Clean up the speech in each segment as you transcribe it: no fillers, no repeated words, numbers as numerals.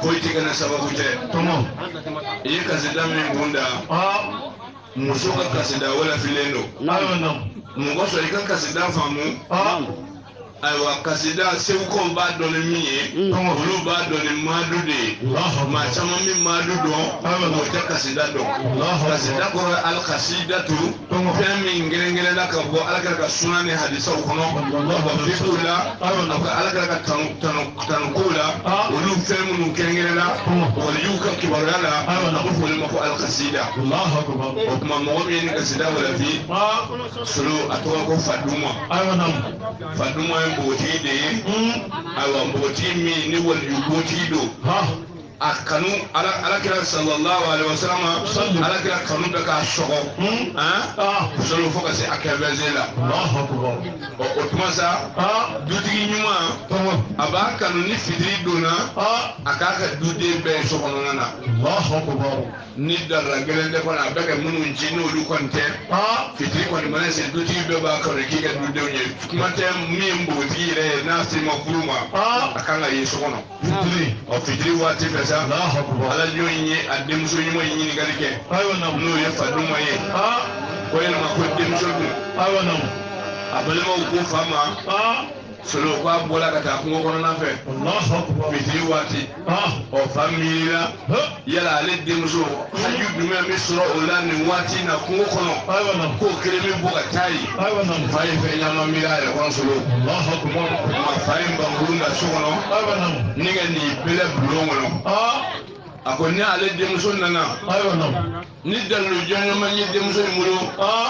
Politika sababu te tomo iyi kasida min bunda muso ka kasida wala filendo mugo so ikan kasida famu aywa kasida sewko ba don mi e olu ba don madu de ma chama mi madu do mo ta kasida do kasida ko al qasidatu fami ngere la ka bo al ka sunane hadisa ko no ba fikula ka al ka tan kula olu fami nu ngere la wal yuka kibarala abu fulu ma al qasida allah akbar o kuma mo mi ni kasida wala fi sulu atwa ko faduma mboti de awa mboti mi ni wal yuboti do akanu ala kira sallallahu alaihi wasallam ala kira kanu be ka sogo solo foka se akabezela Allahu akbar o tumasa dutigi nyuma aba kanu ni fidri dona akaka dude be sogo nana Allahu akbar ni dara gelende ko na beke munu njino lu konte fidri ko ni manese dutigi be ba ko ki ga dude onye kumate mi mboti re na sima kuruma akanga yeso kono fidri wati ala joyi adem so nyimo yini galike no ya faduma ye ko yana ma ko dem so du abale ma ko fama solo ko bola kata ko ko na fe Allahu akbar bi wati o famila yala ale dem so haju dum me soro o la ni wati na ko ko kremi bu ka tayi fa fe nyama mira e ko solo Allahu akbar ma fa en bangurunda so no ni ga ni bele bulo ngono akoni ale demuso nana ni dalu jonyo ma ni demuso mulo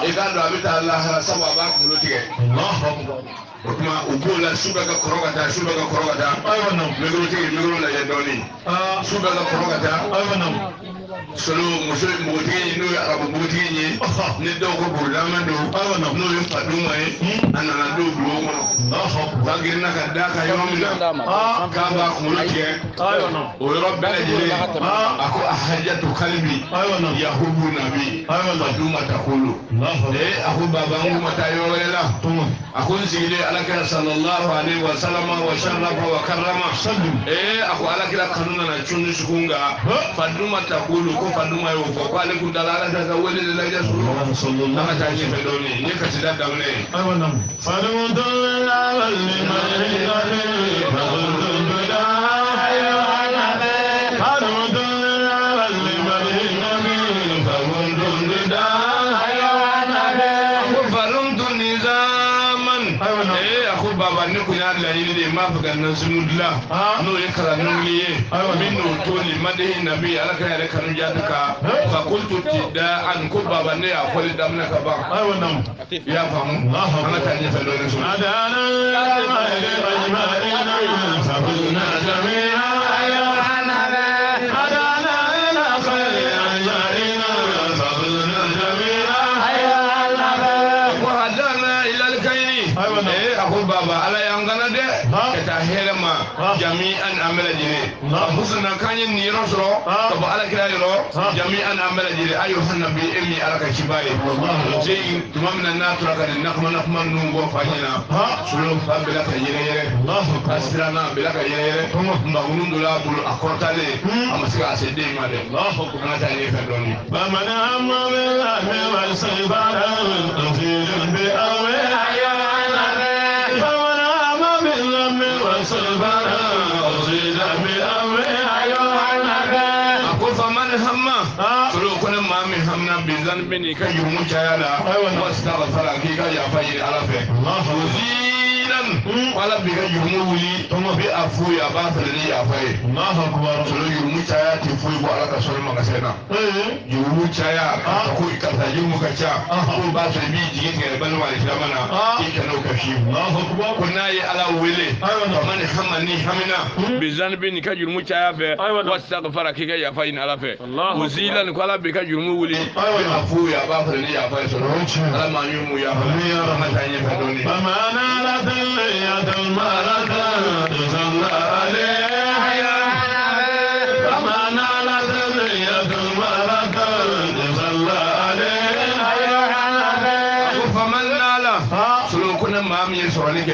e ka do abita Allah sabu ba mulo tige Allahu akbar kuma ubola suba ka korogata megro tige megro la ya doni suba ka korogata solo muso mbotige no arabu mbotige ni do ko burlama do no yo paduma e anana do blo mo ba girna ka da ka yomina ka ba mulo tige o rabba jile ako ahajatu qalbi yahubu nabi maduma takulu ako baba ngu matayo wala ako sigide alakira sallallahu alaihi wasallam wa sharafa wa karrama ako alakira kanuna na chunu sukunga faduma takulu ko faduma yo ko ale ku dalala ta wele la jasu sallallahu alaihi wa sallam ni ka sida damne faduma dalala ma faga nan sunudla no ye karanu ye min no to ni madahi nabi alaka ya kanu jadaka fa qultu tidda an ko baba ne ya ko damna ka ba ya famu ana ta ne fa do ne sun adana ajma'ina sabuna jami'a ya hanabe adana ila khayri ajma'ina sabuna jami'a ya hanabe wa hadana ila al-khayri akhu baba ala yangana de kata helma jami'an amala jire husna kanyin ni rosro to ba ala kira ro jami'an amala jire ayu hanabi emmi alaka kibare jey tumamna natura kan nakma nungo fanyina sulo fa bila ka yere Allahu asirana bila ka yere mba unundula bulu akortale amasika asede made Allahu akbar ta ne fa doni ba mana amma billahi wal saybara tafilun bi awi ayana ba mana amma billahi wal saybara azida bi awi ayana ako fa man hamma sulo kono ma min hamna bi zanbini ka yumu chayala wastaghfara ki ka ya fa yiri alafe Allahu wazilan wala bi ga yumu wuli to mo bi afu ya ba fa ni ya fa Allahu akbar so yumu chaya ti fu bo ala ka so ma ka sena yumu chaya ko ka ta yumu ka cha ko ba so bi jige ke ban wa ila mana ki ka no ka shi Allahu akbar kunna ya ala wele man hamani hamina bi zanbi ni ka yumu chaya fe wastaghfara ki ga ya fa in ala fe wazilan ko ala bi ka yumu wuli bi afu ya ba fa ni ya fa so ala ma yumu ya fa ma ta yin fa doni فمانا لدلية المركة صلى عليه يا نبي فمانا لدلية المركة صلى عليه يا نبي فمن نالا سلوكنا ما يسرنيك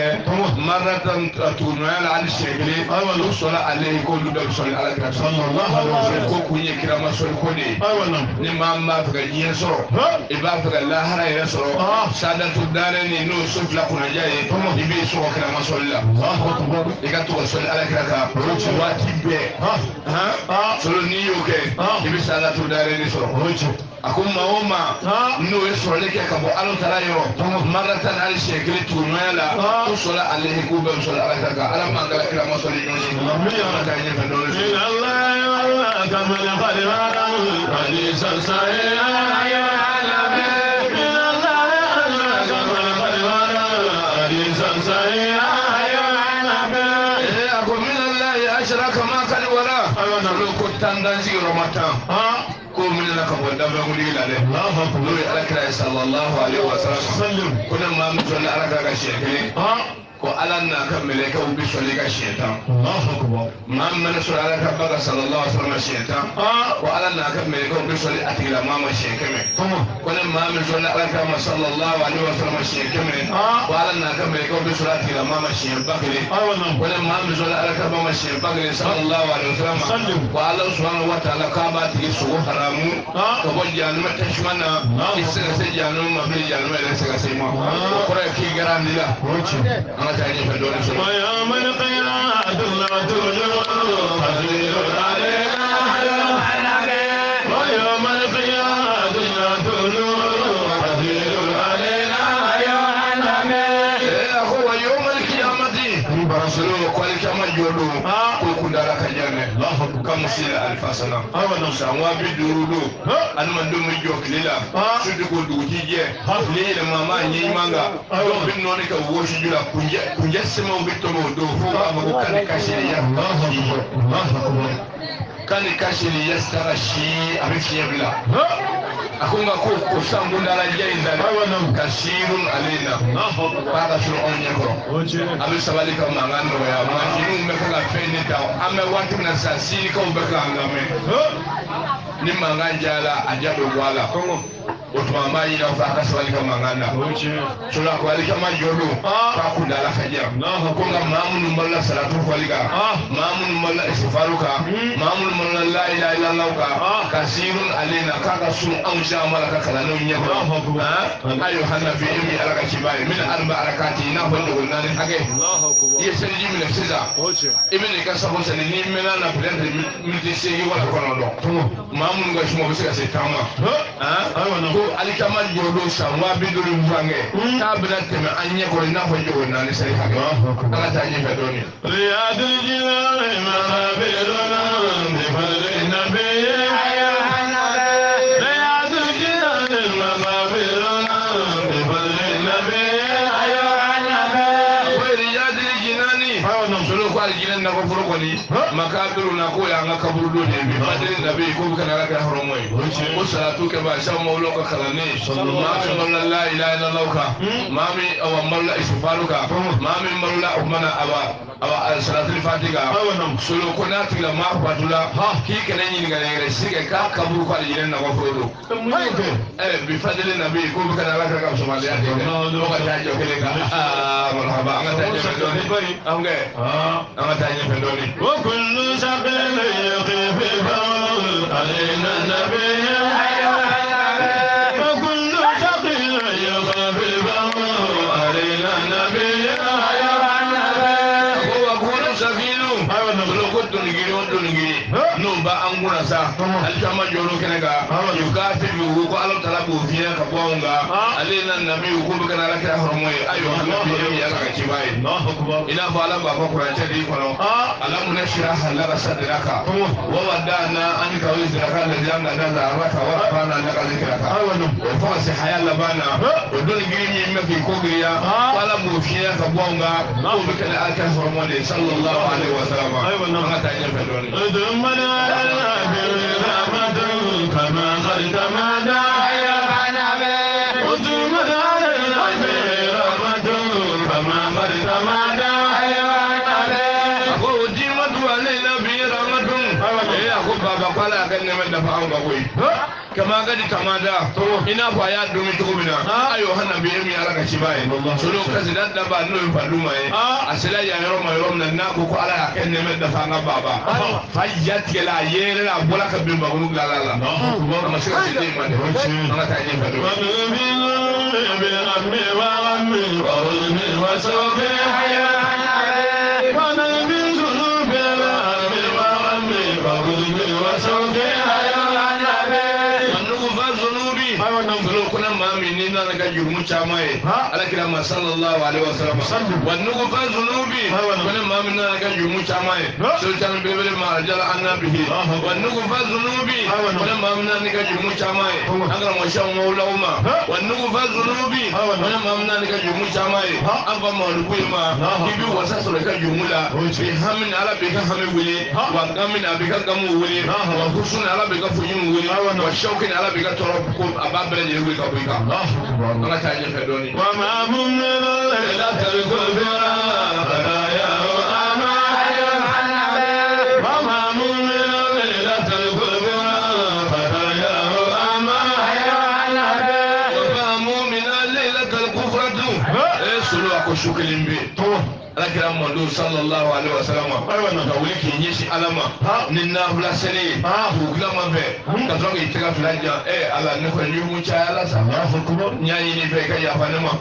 مرة تونيال على الشيخلي أول صلاة عليه كل دم صلى على كرام صلى الله عليه وسلم كوني كرام صلى كوني نمام ما فكر يسرو إبا فكر الله هلا يسرو سادة الدارين نو سفلا كنا جاي يبي سوى كرام صلى الله يكتب صلى على كرام واتي به صلى نيوك يبي سادة الدارين يسرو أكون ما هما نو يسرو لك كابو ألو ترايو مرة على الشيخلي تونيال صلى عليه كوبا صلى على كرام على ما قال كرام صلى الله كمل خليفة حديث صحيح يا نبي من الله كمل خليفة حديث صحيح يا نبي أقول من الله أشرك ما كان ولا لو كنت تندزي رمضان ko min la ka bonda ba ngudi la le Allahu akbar sallallahu alaihi wasallam kuna ma mun sallallahu alaihi wasallam ko alan na kan mele ka ubi soli ka shaitan Allahu akbar Muhammad sallallahu alaihi wasallam sallallahu alaihi wasallam shaitan ko alan na kan mele ka ubi soli atila mama shaitan ko ne Muhammad sallallahu alaihi wasallam shaitan ko alan na kan mele ka ubi soli atila mama shaitan bakri ko ne Muhammad sallallahu alaihi wasallam shaitan bakri sallallahu alaihi wasallam ko Allah subhanahu wa ta'ala ka ba ti su haramu ko bo janu tashmana isra se janu mabli janu ele se ga se ma ko ra ki garandila ويوم القيامة لا تجر خزير علينا يا نبي ويوم القيامة لا تجر خزير علينا يا نبي هو يوم القيامة برسول قال كما يقولوا كل دارك جنة الله كم سيل ألف سنة أولا ساموا بدورو أنا من دوم يجوك ليلا شو تقول دوجيجي ليلا ماما نيمانغا دو بنونك ووش جلا كنجة سما بيتمو دو فوق أما كان كاشيريا كان كاشيريا استرشي أبيشي بلا akunga ko sambu ndala jainda kasirun alina para sur onye ko abu sabali ka mangano ya majinu meka feni ta ame watu na sasini ko beka ngame ni manganjala ajabu wala otuma mayi na fa kaswali ka mangana sura ko ali kama jodo fa kundala fajar ko nga mamunu malla salatu falika mamunu malla istighfaruka mamunu malla la ilaha illallah ka kasirun alina ka sun amsha malaka kalanu nyako ayo hanafi imi alaka kibai min arba arakati na hondo gonani hage yesenji min siza ibn ka sabo sene ni mena na plente min tisi wala kono do mamunu ga sumo bisa se tama alikama jodo sanwa biduru mbange tabla teme anye ko na ho jodo na sai hage ala ta nyi fedoni riyadul jilal marabiruna bi fadli nabi ya nabi riyadul jilal marabiruna bi fadli nabi ya nabi wa riyadul jinani solo ko aljinan na ko furo ni makabiru na ko ya nga kaburu do de bi fadli nabi ko kana la ka horomoy ko salatu ke ba sa mawlo ka kalane mami la ilaha illallah ka mami aw malla isfaruka mami malla umana awa salatul fatiha solo ko na tila ma fatula ki kana yin ga ngare sike ka kaburu ko aljinan na ko furo bi fadli nabi ko kana la ka so ma ya de ko ka ta jo kele ka marhaba anga ta jo doni amge anga ta jo doni wa kullu sabil yaqifi علينا النبي فكل ثقيل يخاف البر علينا النبي هو كل سفينه لو كنت نجري نو ba an guna sa alkama joro kenega yukati bi ko alam talabu fiya ka bonga alina nabi ko bi kana rakira hormoy ayo nabi ya ka kibai ina fa alam ba ko kuran tadi kono alam nashra halaka sadraka wa wadana an ka wizraka da janna da zaraka wa fana da zikraka wa fa si hayalla bana wa dun gini mafi ko giriya wala mu fiya ka bonga ko bi kana alka hormoy sallallahu alaihi wasallam an ta yin fadoni كما خلت ما داعي العنبي وجمد على العنبي رحمة كما خلت ما داعي العنبي أقول جمد والنبي رحمة أقول بابا قال أكن من دفعهم بقوي كما قد كمادا إنا فايا دومي تقومنا أيها النبي أمي على كشباي سلو كزدات دبا نوي فدوما أسلا يا يوم نناكو على أكن من دفعنا بابا فايات كلا يلا بولا كبير بقولك لا لا لا ما شو كذي ما ده أنا تاني فدوما بأمي وأمي وأمي وسوفي حيا وانا من ذنوب بأمي وأمي وأمي وسوفي حيا kuna mami ni na ga jurmu chama e alakira ma sallallahu alaihi wasallam wannu ko fa zunubi kuna mami na ga jurmu chama e so tan bebele ma jala annabihi wannu ko fa zunubi kuna mami na ga jurmu chama e angara mo sha mo lauma wannu ko fa zunubi kuna mami na ga jurmu chama e amba ma rubu ma bibi wasa so ga jurmula bi hamin ala bi ka hamin wuli wa gamin abi ka gamu wuli wa husun ala bi ka fujin wuli wa shaukin ala bi ka toro ko ababere je wuli ka buika Allah ta yi fedoni wa ma mun la tarkul bira ya ama ya hanabe wa ma mun la tarkul bira ya ama ya hanabe wa ma mu'min lailatul kufratu sulu ko shukilimbe alakira mọ̀lú sallallahu alaihi wasallam ka wuli k'i ɲɛsin ala ma ni nafila seli ye k'u gilama fɛ ka sɔrɔ k'i tɛgɛ fila jan ala ne kɔni ni mun caya la sa n y'a ɲini fɛ i ka yafa ne ma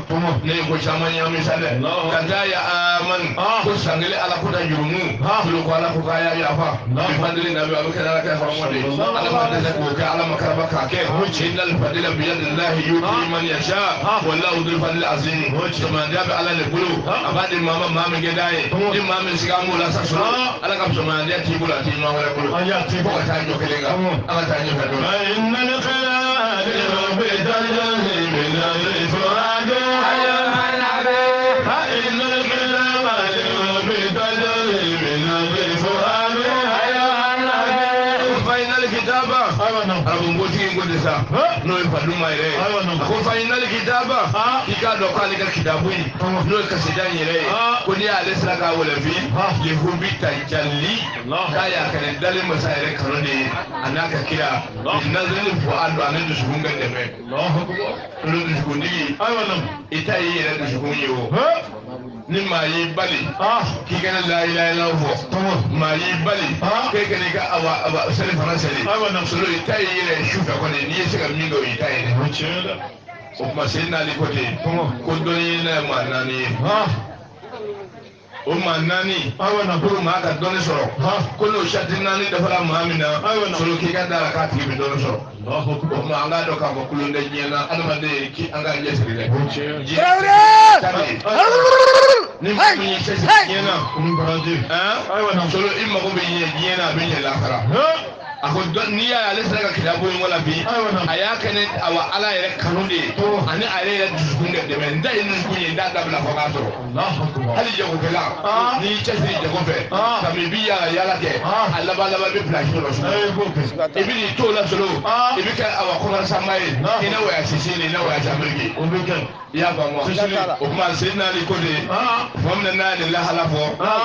ne ye ko caman ɲami sa dɛ ka taa ya amani ko san kelen ala ko da jurumu tulo ko ala ko k'a y'a yafa bi fadili nabi a bɛ kɛnɛ ala kɛ hɔrɔnma de ala ma dɛsɛ k'o kɛ ala ma karaba k'a kɛ innal fadila biyadillahi yuti man yasha wallahu dhul fadli azim jamana bɛ ala de bolo a b'a di maa ma min geda ye ni maa min sigi an b'o la sa sɔrɔ ala ka sɔmɔnadiya t'i bolo a t'i ɲɔgɔn wɛrɛ bolo fo ka taa jɔ kelen kan an ka taa ɲɛfɛ dɔrɔn. Arabumbotigi ngode sa no e faduma ire ko final kitaba kika do kali ka kitabu no e kasida ire ko ni ale saka wala fi li hubi tajalli kaya kan dale masaire kanone anaka kira nazali fuadu anadu shugunga deme Allahu akbar no shugundi ita yi ire du shugunyi wo ni maa yi bali k'i kana la ilaha illallah maa yi bali k'e kana ka awa seli fana seli solo i ta ye yɛrɛ su fɛ kɔni n'i ye se ka min kɛ o y'i ta ye dɛ o tuma seli n'ale ko ten ko dɔnni ne ye maa naani ye o maa naani pour maa ka dɔnni sɔrɔ ko n'o sati naani dafara maa min na solo k'i ka da la k'a tigi bɛ dɔnni sɔrɔ o tuma an k'a dɔn k'a fɔ kulon tɛ diɲɛ na adamaden an k'a ɲɛsiri dɛ ni maa min ye cɛsiri diɲɛ na solo i mago bɛ ɲɛ diɲɛ na a bɛ ɲɛ lahara a ko n'i y'a ye ale sera ka kitabu in wala bi a y'a kɛ ni awa ala yɛrɛ kanu de ye ani a yɛrɛ dusukun de dɛmɛ n da ye dusukun ye n t'a dabila fɔ k'a sɔrɔ hali jagokɛla n'i y'i cɛsiri jago fɛ kabini i b'i yaala yaala kɛ a laban laban bɛ bila so dɔ so i bɛ n'i to la solo i bɛ kɛ awa kɔnɔsanba ye i na waya sisi ni i na waya samuriki o bɛ kɛ i y'a faamu wa o tuma seli n'ale ko de tuma min na n'a ye nin lahala fɔ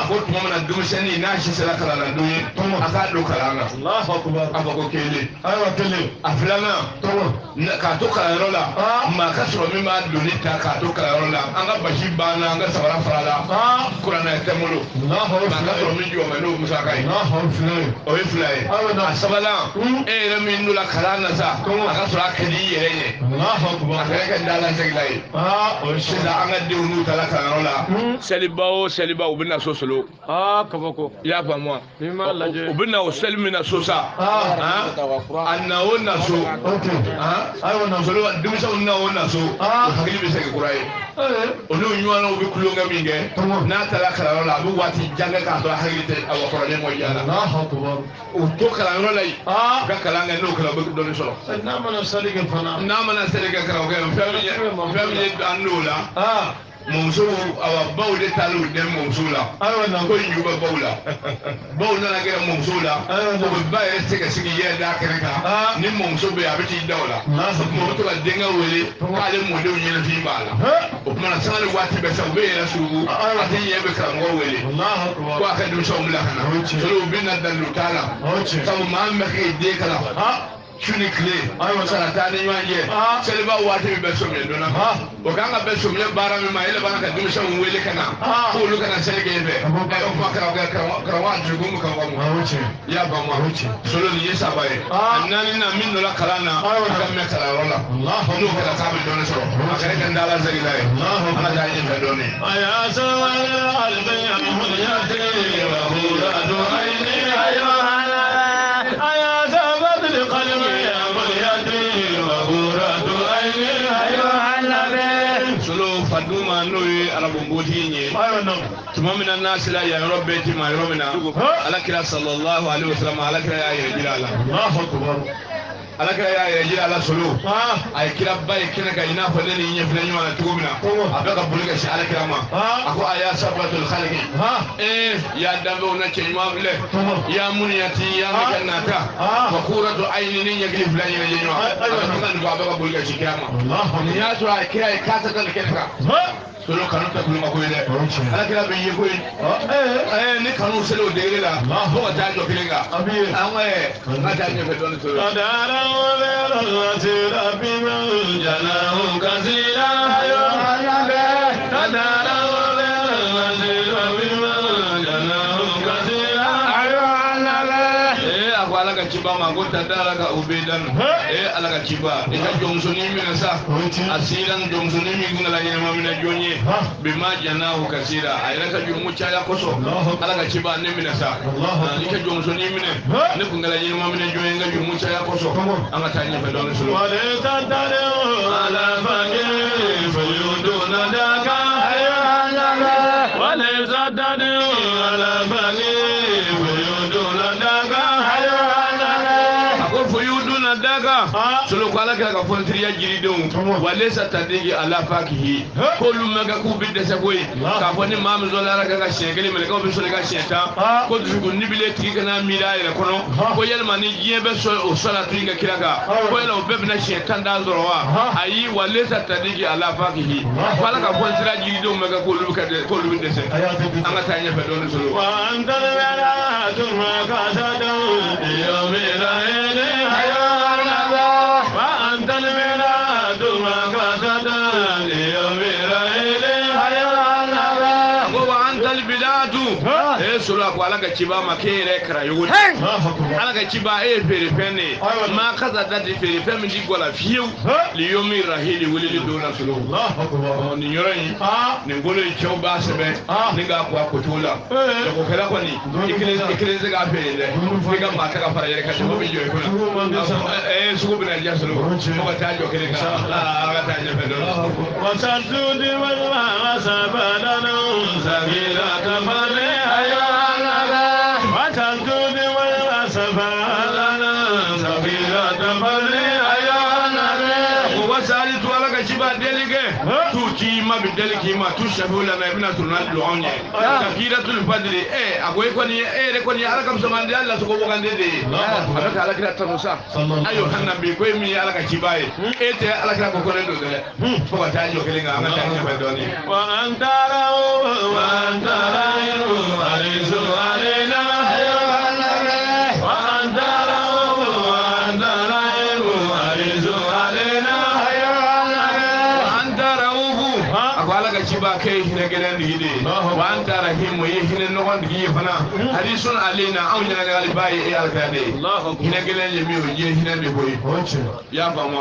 ko tuma min na denmisɛnnin n'a si sera kalan na don ye a k'a don kalan na. aba ko kele ayiwa kelen a filanan k'a to kalanyɔrɔ la maa ka sɔrɔ min b'a doni ta k'a to kalanyɔrɔ la an ka basi banna an ka sabara farala kuranɛ tɛ n bolo maa ka sɔrɔ min jɔ mɛ n'o musaka ye o ye fila ye a sabanan e yɛrɛ min n'o la kalan na sa a ka sɔrɔ a ka di i yɛrɛ ɲɛ a kɛra kɛ dalasegila ye sisan an ka denw n'u taara kalanyɔrɔ la seliba o seliba u bɛ na so solo kabako i y'a faamu wa n'i m'a lajɛ u bɛ na o seli min na so sa a na o na so solo denmisɛnw na o na so o hakili bɛ segin kura ye olu ɲɔgɔnnaw bɛ kulonkɛ min kɛ n'a taara kalanyɔrɔ la a bɛ waati jan kɛ k'a sɔrɔ a hakili tɛ a wakɔrɔlen mɔ yala o to kalanyɔrɔ la yen u ka kalan kɛ n'o kɛra u bɛ dɔɔnin sɔrɔ n'a mana seli kɛ fana karamɔgɔkɛ fɛn min ye an n'o la mɔmuso baw de taara u den mɔmuso la ko ɲugu bɛ baw la baw nana kɛ mɔmuso la o bɛ ba yɛrɛ se ka sigi yɛrɛ d'a kɛnɛ kan ni mɔmuso bɛ yen a bɛ t'i da o la mɔmuso to ka denkɛ wele k'ale mɔdenw ɲɛnafin b'a la o tumana sanga ni waati bɛɛ sa u bɛ yɛrɛ suruku a tɛ ɲɛ bɛ karamɔgɔ wele ko a ka denmisɛnw bila ka na sɔrɔ u bɛ na dalu t'a la sabu maa min bɛ kɛ den kalan su ni tile sara taa ni ɲɔgɔn cɛ seliba waati min bɛ somiyɛ donna o kan ka bɛn somiyɛ baara min ma ele b'an ka denmisɛnw wele ka na k'olu kana seli kɛ fɛ o kuma karamɔgɔ a dugu mu kan wa mu i y'a faamu wa solo nin ye saba ye a naani na min donna kalan na a ka mɛn kalanyɔrɔ la n'o kɛra k'a bɛ dɔɔnin sɔrɔ a kɛra kɛ n dala segila ye ala k'a ɲɛfɛ dɔɔnin. a y'a sɔrɔ alibiya muliyate wa hura do ayini ayo hala a y'a sɔrɔ bili kalima. Faduma n'o ye arabunboti ye tuma min na n'a sera yan yɔrɔ bɛɛ ti ma yɔrɔ min na alakira sallallahu alaihi wasallam alakira y'a yɛrɛ jira a la alakira y'a yɛrɛ jira a la solo a ye kira ba ye kɛnɛ kan i n'a fɔ ne ni ɲɛ filɛ ɲɔgɔn na cogo min na a bɛ ka boli ka se alakira ma a ko a y'a sabatul khalqi y'a danbew na cɛ ɲuman filɛ y'a muniyati y'a kɛ nata wa qurratu ayni ni ɲɛkili fila ɲɛnajɛ ɲɔgɔn a bɛ to ka nin fɔ a bɛ ka boli ka se kira ma nin y'a sɔrɔ a ye kira ye k'a ta kɛnɛ kan solo kanu tɛ kuluma ko ye dɛ alakira bɛ ye ko ye ni kanu seli o degere la fo ka taa jɔ kelen kan an ka taa ɲɛfɛ dɔɔnin solo. kadara wɛrɛ lasira bima janahu kasira ayo alabe kadara wɛrɛ lasira bima janahu kasira ayo alabe. A ko ala ka ciba ma ko tadara ka o bɛ dan ala ka ciba i ka jɔnmusonin minɛ sa a siran jɔnmusonin min kun la ɲɛnama minɛ jɔn ye bima janahu kasira a yɛrɛ ka jɔnmu caya kosɔn ala ka ciba ne minɛ sa i ka jɔnmusonin minɛ ne kun la ɲɛnama minɛ jɔn ye n ka jɔnmu caya kosɔn an ka taa ɲɛfɛ dɔɔnin sɔrɔ. wale tantale o ala fage fayodona daga ayo alabe wale tantale o ala fage fayodona daga ayo alabe a ko fayodona daga solo ko ala kɛra ka fɔntiriya jiridenw wale sa tadigi ala fakihi k'olu mɛ kɛ k'u bɛ dɛsɛ koyi k'a fɔ ni maa min sɔnna ala ka siɲɛ kelen minɛ k'aw bɛ sɔn ka siɲɛ 10 ko dusukun nibile tigi kana miiri a yɛrɛ kɔnɔ ko yalima ni diɲɛ bɛ sɔn o sɔla tigi ka kira kan ko yala o bɛɛ bɛna siɲɛ 10 da sɔrɔ wa ayi wale sa tadigi ala fakihi ko ala ka fɔntiriya jiridenw mɛ kɛ k'olu bɛ dɛsɛ an ka taa ɲɛfɛ dɔɔnin sɔrɔ. wa an taara tuma ka sa dɔn yomira hele ayo alaba wa an taara tuma ka sa dɔn yomira hele ayo alaba ko wa an tal bidatu solo ko ala ka ciba ma ke yɛrɛ kara yogo ala ka ciba e feere fɛn ne ma kasa dati feere fɛn min di gɔla fiyewu li yomi rahili wulili donna solo nin yɔrɔ in nin bolo in cɛw b'a sɛbɛn ni k'a ko a koto la jagokɛla kɔni i kelen se k'a feere dɛ fo i ka maa ta ka fara yɛrɛ kan mɔgɔ bɛ jɔ i kunna sugu bɛna diya solo fo ka taa jɔ kelen kan ala ka taa ɲɛfɛ dɔɔnin. wasantudi walima sabadana sagira kafale ayo alaga wasantudi walima sabadana sagira kafale ayo alaga wasali tu ala ka ciba delige tu ci ma bi deliki ma tu shafu la na ibna tunal do onye takiratul fadli a ko koni re koni ala kam samande Allah to ko bogande de ala ka ala kira tanusa ayo hanna bi ko mi ala ka ciba e te ala kira ko konen do de fo ka ta jo kelinga anga ta nyabe doni wa antara alizu alena ayo alaga wa antara digide wa anta rahimu yihine no gon digi fana hadisun alaina aw nyana gali baye e alkade hina gelen le miyo je hina de boy ya fa mo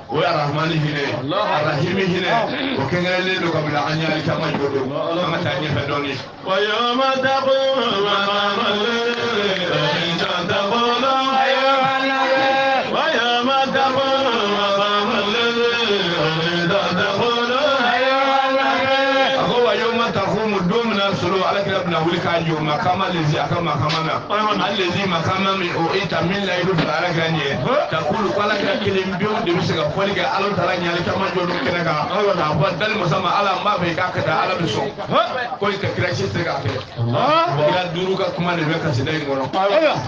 wa rahmani hine rahimi hine o kengele le do kabila anyali kama jodo ama tanye fa doni wa yawma taqulu wulikajo makama lezi akama kamana allezi makama mi o ita min la yudu ala ganye takulu kala ka kilimbiyo de bisga foliga alo taranya ala kama jodo kenaka ta badal musama ala mbabe ka kada ala biso ko ka kirashi tega ke kira duru ka kuma ne beka sidai ngoro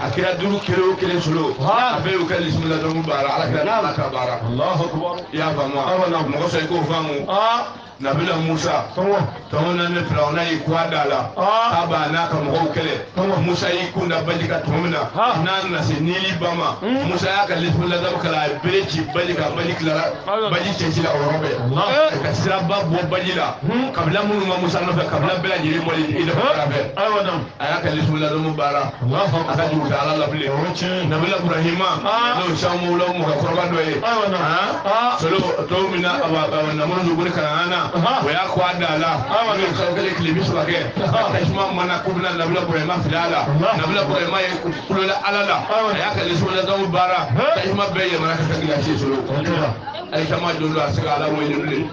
akira duru kire sulo abe u kali bismillah do mubara ala kira ka bara Allahu akbar ya fama mo sai ko famu nabila Musa tawona ne firawna yi kwada la aba na ka mo kele Musa yi kunda balika tumna nan na se nili bama Musa ya ka lifu la dam kala brechi balika balikla baji chenchi la orobe ka sira babu balila kabla mun ma Musa no fa kabla bela jiri moli ida arabe aywadam aya ka lifu la dam bara aka ju ta ala labli nabila Ibrahima no shamu lo mo ka korba do e solo to mina aba na mun do kana ويا قوانا لا من خلق لبيس وكه تسمع منا كلنا نبلا بريما فلالا نبلا بريما يقول لا لا لا يا كليسو لا دم بارا تسمع بيا منا كتير شيء سلو أي كما دولو أسرع على ويلي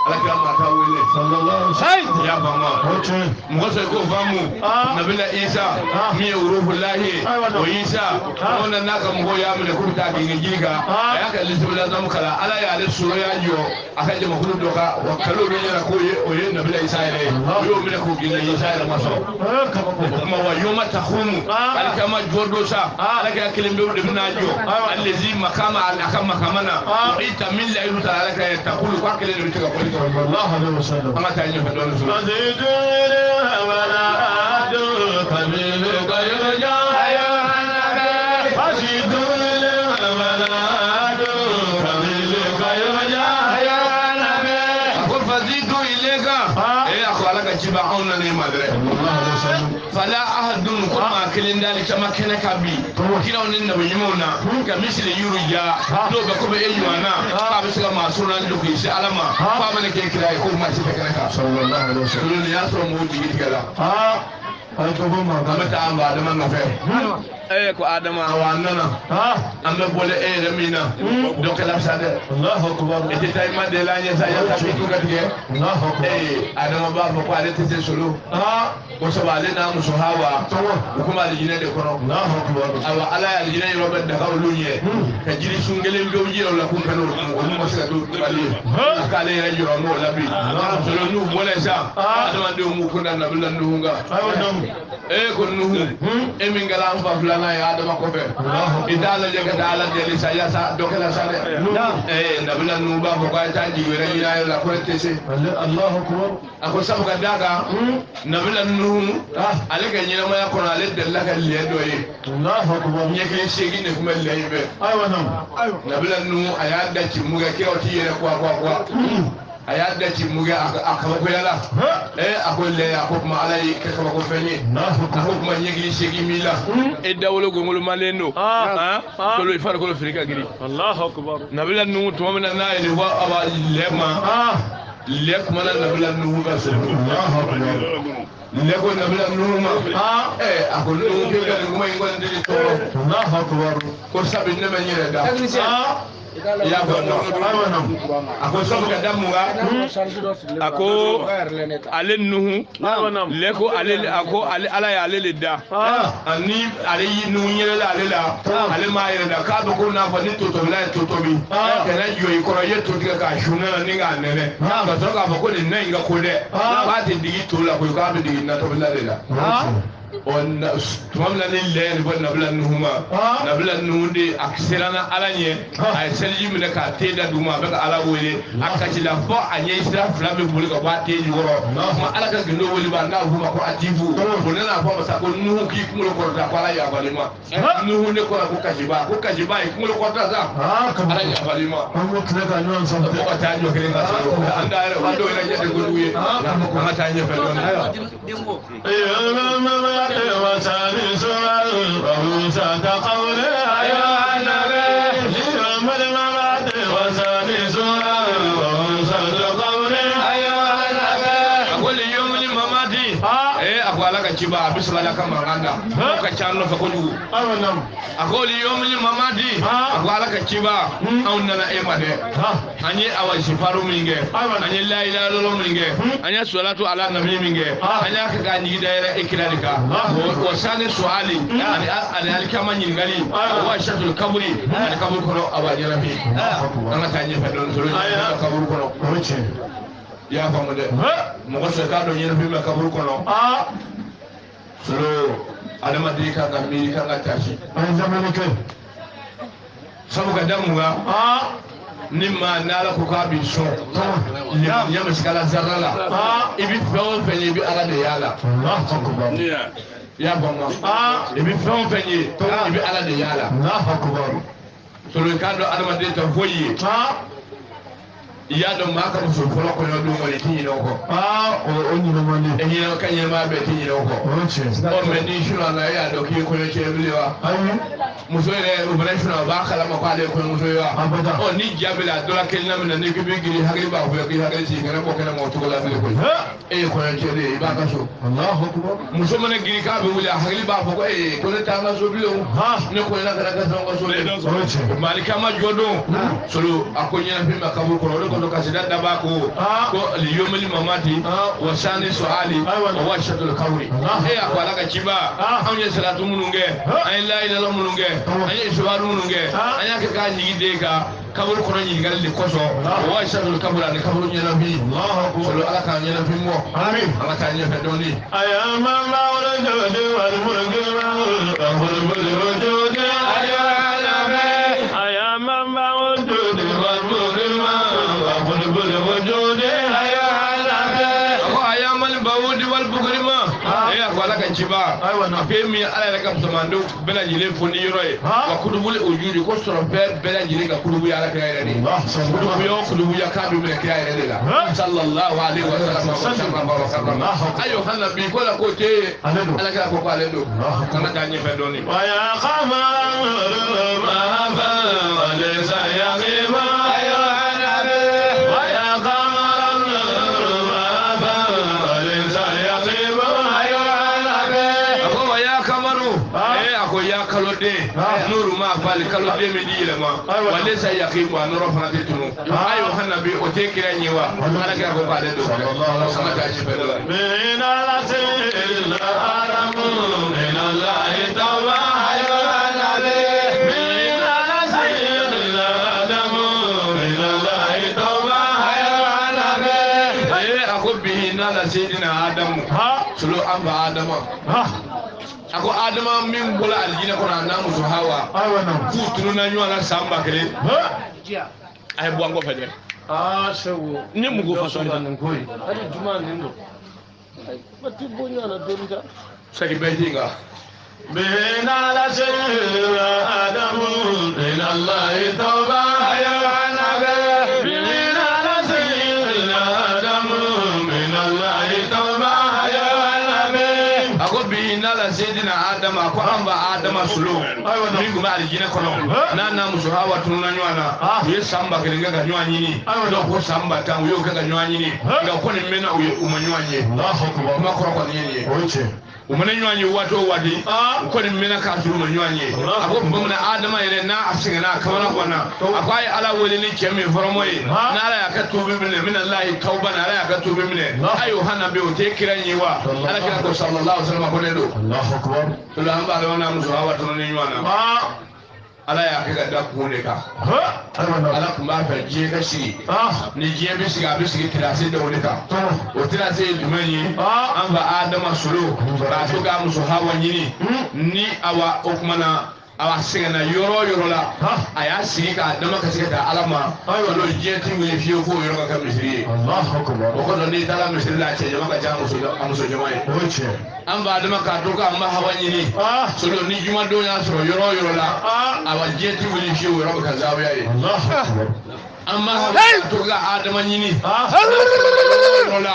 على كلام ما تقولي صلى الله عليه وسلم يا بابا مغسل كوفامو نبلا إيسا مي روح الله وإيسا وانا ناك مغو يا من كل تاجين جيجا يا كليسو لا دم كلا على يا لسوا يا جو أكيد مخلوق دوكا وكلو بيجي كوي وين نبلا إيسا إليه يوم من كوي جينا إيسا إلى مصر ما هو يوم تخوم على كما جودوسا على كلام بيقول دبنا جو الذي مكان على كم مكاننا من لا يرد عليك تقول واكل اللي بتقول الله عليه وسلم ما تاني فدون سو ازيدوا ولا ادو قبيل غيرجا يا النبي ازيدوا ولا ادو قبيل غيرجا يا النبي اقول فزيدوا اليك ايه اخوالك جبعون لي مدري الله عليه وسلم فلا احد كما كلين ذلك كما كان كبي كلا النبي يمونا كمثل يرجا دو بكم ايوانا فابسك ما سنن دوكي سي علما فامن كي كلا يكون ما سيكنا صلى الله عليه وسلم يا سو مودي كلا كما تعام بعد ما نفع ko adama wanana ambe bole remina donc la sade Allahu akbar et tay ma de la nya sa ya ta ko gatge Allahu akbar adama ba ko ale tete solo ko so ba le na mu hawa ko ma le jine de ko Allahu akbar awa ala ya jine yo be da kaw lunye ka jiri sungele be jiro la ko kanu ko mo sa do bali ka le ya jiro mo la bi solo nu bole sa adama de mu ko na bi lan dunga ko nu e min gala am ba na ya adama ko fe idala je ga dala de sa ya sa dokela sa de nabila nu ba ko ta ji wera ina la ko tese Allahu akbar ako sabu ga daga nabila nu ale ga nyina ma ya ko ale de la ga le do yi Allahu akbar nye ke shegi ne kuma le yi be aywa nam nabila nu aya da ci mu ga ke o ti yere kwa aya da ci mu ga akaba ko yala ako le ako ma ala yi ke ko feni ako ma nyegi shegi mila e dawlo gongol maleno ko lo far ko lo frika giri Allahu akbar nabila nu to ma na ile wa aba lema lek mana nabila nu ga sel Allahu akbar leko nabila nu ma ako lu ke ga ngoma ngol ndi to Allahu akbar ko sabi ne ma nyere da ya bono ako so ka damuga ako ale nuhu leko ale ako ale ala ya ale da ani ale nu nyere la ale la ale ma yere da ka ko na fa ni toto la toto bi kana yo yi ko ye to diga ka shuna ni ga nene ka so ka ko ni ne nga ko de ba te digi to la ko ka be digi na to la de la on tumamna ni leer bo nabla nuhuma nabla nuhunde akserana alanye ay selji min ka teda duma be ala wole akati la fo anye isra flamme buli ko batte ji woro ma ala ka gindo woli ba na huma ko atifu bonena fo ma sa ko nuhu ki kumulo ko ta ko ala ya balima nuhu ne ko kajiba kumulo ko ta za ala ya balima amu kle ka nyon so ko ta nyo kire ka so anda ala wando ina jede goduye ma ta nyo fe don وسالي سؤال وموسى قولي يا النبي لمن الممات وسالي سؤال وموسى قولي يا النبي أقول يوم الممات أقول لك كيبا بسم الله كما غندا كشانو فكونو أقول يوم الممات أقول لك كيبا أو نلا إيمانه أني أول سفارو مينجه أني لا إله إلا الله مينجه أني صلاة على النبي مينجه أني أكاني دايرة إكرارك وسالي سؤالي أنا الكمان ينغلي واشهد الكبري أنا كبر كنو أبادي ربي أنا تاني فدون سلوك كبر كنو ya famu de mo se ka do yene fi me kaburu kono solo adama de ka ga mi ka ga tashi ay zamani ke sabu ga damu ga nimma nala ko ka bi so ya miskala zarala ibi fawon fenye bi ala de yala Allah akbar ya bama ibi fawon fenye ibi ala de yala Allah akbar solo ka do adama de ta foyi iya do ma ka so folo ko no do mo le tin no ko o ni no mani e ni no kan yema be tin no ko o me ni shura na ya do ki ko ne che bilewa ayi muso ile o bele shura ba kala ma ko ale ko muso ya abada o ni jabila do la kel na me ne ki bi giri hagri ba ko ki hagri ci ngana ko kana mo to la bele ko e ko ne che le ba ka so Allahu akbar muso me ne giri ka be wuli hagri ba ko e ko ne ta na so bilo ne ko na kana ka so ko so le malika ma jodo solo akonya fi ma kabu ko ko kasida daba ko liyomil mamati wa sani suali wa shadul kawri akwala ka chiba anya salatu mununge ay la ilaha mununge ay suwaru mununge anya ka nyide ka kabul ko nyi gal li koso wa shadul kabula ni kabul nyana bi Allah ala ka nyana bi mo amin ala ka nyana doni ayama mawla jodi wal mulki wal wujud ayama mawla jodi wal mulki وجود يا أيام البعود والبكرما يا أخوانا كنشبا أفهمي على لك بسماندو بلا جيل فني يروي وكتب الوجود كسر بير بلا جيل كتب يا لك يا رني كتب يوم كتب يا كادو من كيا رني صلى الله عليه وسلم أيها النبي كل كوتي على كلا كوكو على دو كما تاني فدوني ويا خمر ما فليس يغيب kalode nuru ma fali kalode me di le ma wale sa yaqimu an rafa tunu ayo hanabi o te kira nyiwa ala ga ko bale do sama ta ji be do min alasil aramu min allah tawba ayo hanabi min alasil aramu min allah tawba ayo hanabi akobi na sayidina adam sulu amba adama ako adama min bola aljina ko na musu hawa fu tunu na nyu ala samba kele ay buango fede shewo ni mugo faso nan koyi ari juma nin do bati bonya na donja saki betinga bina la sirra adamu ila allah tawba ya nabi bina la sirra adamu ila allah tawba ya nabi ako bina la sayidina adam ko amba adama sulu min guma aljina kono na musu hawa tununa nywana ye samba kelenga ga nywani ni do ko samba tan yo ga nywani ni ga ko ni mena umanyanye ma ko ko ni ni oche umane nywani wato wadi ko ni mena ka turu umanyanye ako bumna adama yele na asinga na kamana kona akwai ala wele ni kemi foromoy na ala ya ka tubi min allah tauba na ala ya ka tubi min ayo hanabe o te kiranyi wa ala kira ko sallallahu alaihi wasallam ko ne do Allahu akbar tula amba le wana muso hawa to ni nywana ala y'a kɛ ka da kun de kan ala tun b'a fɛ diɲɛ ka sigi ni diɲɛ bɛ sigi a bɛ sigi tirasi dɔw de kan o tirasi ye jumɛn ye an fa adama solo k'a to k'a muso hawa ɲini ni awa o kumana awa sɛgɛnna yɔrɔ o yɔrɔ la a y'a sigi k'a dama ka se ka taa ala ma olu diɲɛ ti wuli fiyewu f'o yɔrɔ ka kɛ misiri ye o kɔsɔn n'i taara misiri la a cɛ jama ka ca a muso jama ye an fa adama k'a to k'an ba hawa ɲini solo ni jumadenw y'a sɔrɔ yɔrɔ o yɔrɔ la awa diɲɛ ti wuli fiyewu yɔrɔ bɛ ka zaawiya ye an ma to ka adama ɲini yɔrɔ la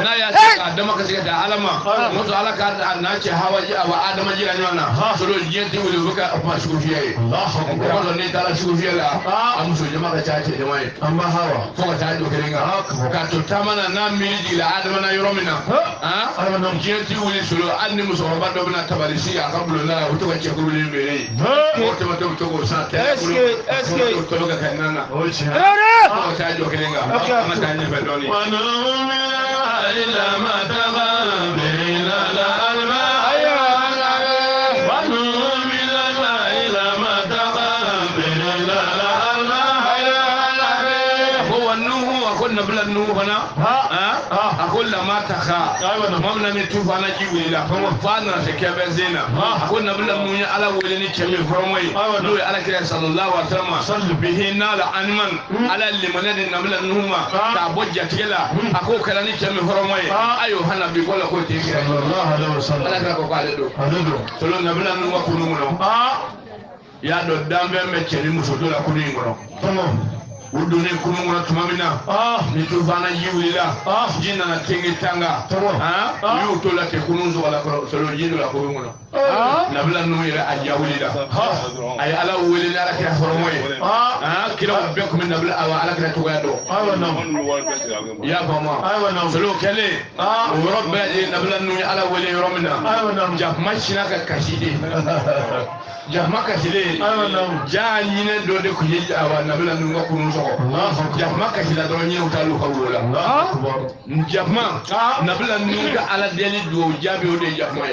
n'a y'a se k'a dama ka se ka taa ala ma o sɔrɔ ala k'a n'a cɛ hawa awa adama jira ɲɔgɔn na solo diɲɛ ti wuli o bɛ ka kuma sugu fiyɛ ye o kɔsɔn n'i taara sugu fiyɛ la a muso jama ka ca cɛ jama ye fo ka taa jɔ kelen kan k'a to taama na n'a miiri jiginna adama na yɔrɔ min na diɲɛ ti wuli solo hali ni musokɔrɔba dɔ bɛna tabali sigi a ka bulonda la o to ka cɛkurulen meere ye o tɛmɛtɔ bɛ to k'o san tɛnɛ bolo to bɛ ka kɛ nan na fo ka taa jɔ kelen kan an ka taa ɲɛfɛ dɔɔnin. nabila nuhu fana a ko lama taka mamna ni tu fana ji wulila fa na se kebe zena a ko nabila nuhu ya ala wuli ni kemi formoy no ya ala kira sallallahu alaihi wasallam bihi nala anman ala limanadin nabila nuhu ma ta bojja tigela a ko kala ni kemi formoy ayo hana bi ko la ko te kira sallallahu alaihi wasallam ala kira ko kale do solo nabila nuhu ko numu ya do dambe me keri muso do la ko ni ngoro udone kunungura tumamina ni tufana yiwila jina na tengi tanga yu to la te kununzo wala solo jindo la kunungura nabila nuira ajawilida ay ala wili ala kira horomoy kira be ko min nabila ala kira to gado ya fama solo kale rabba nabila nuira ala wili romina ja machina ka kashide jahma kasile ja nyine do de ko yeji awa nabila nuira kununzo jahma kasila do nyine utalu kawula jahma nabila nuira ala deli do jabi o de jahma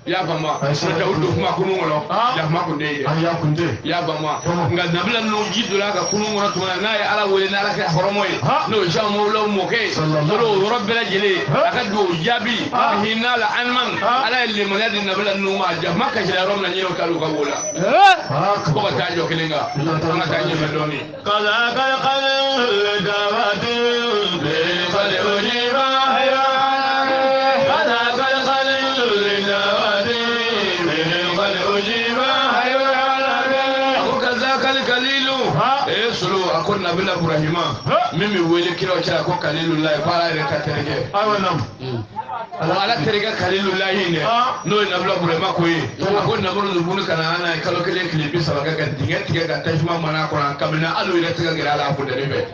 ya bama da udo kuma kunu ngolo ya makunde ya kunde ya bama nga nabila no jidula ka kunu ngoro to na ya ala wele na ala ka horomoy no jamu lo moke do rabbina jeli aka do jabi hinna la anman ala li munadi nabila no ma ja makka jela rom na nyelo kalu ka bola ko ka tajo kelenga ma ta nyi doni kala kala kala dawati bi qad ujiba akon nabila ibrahima mimi wele kiro cha ko kalilullah fara re ka terege awanam ala terege kalilullah ne no nabila ibrahima ko yi akon nabulu zubunu kana ana kalo kele klipi sabaga ga dinget ga tajma mana ko an kabina alu ire tiga gira ala ko derebe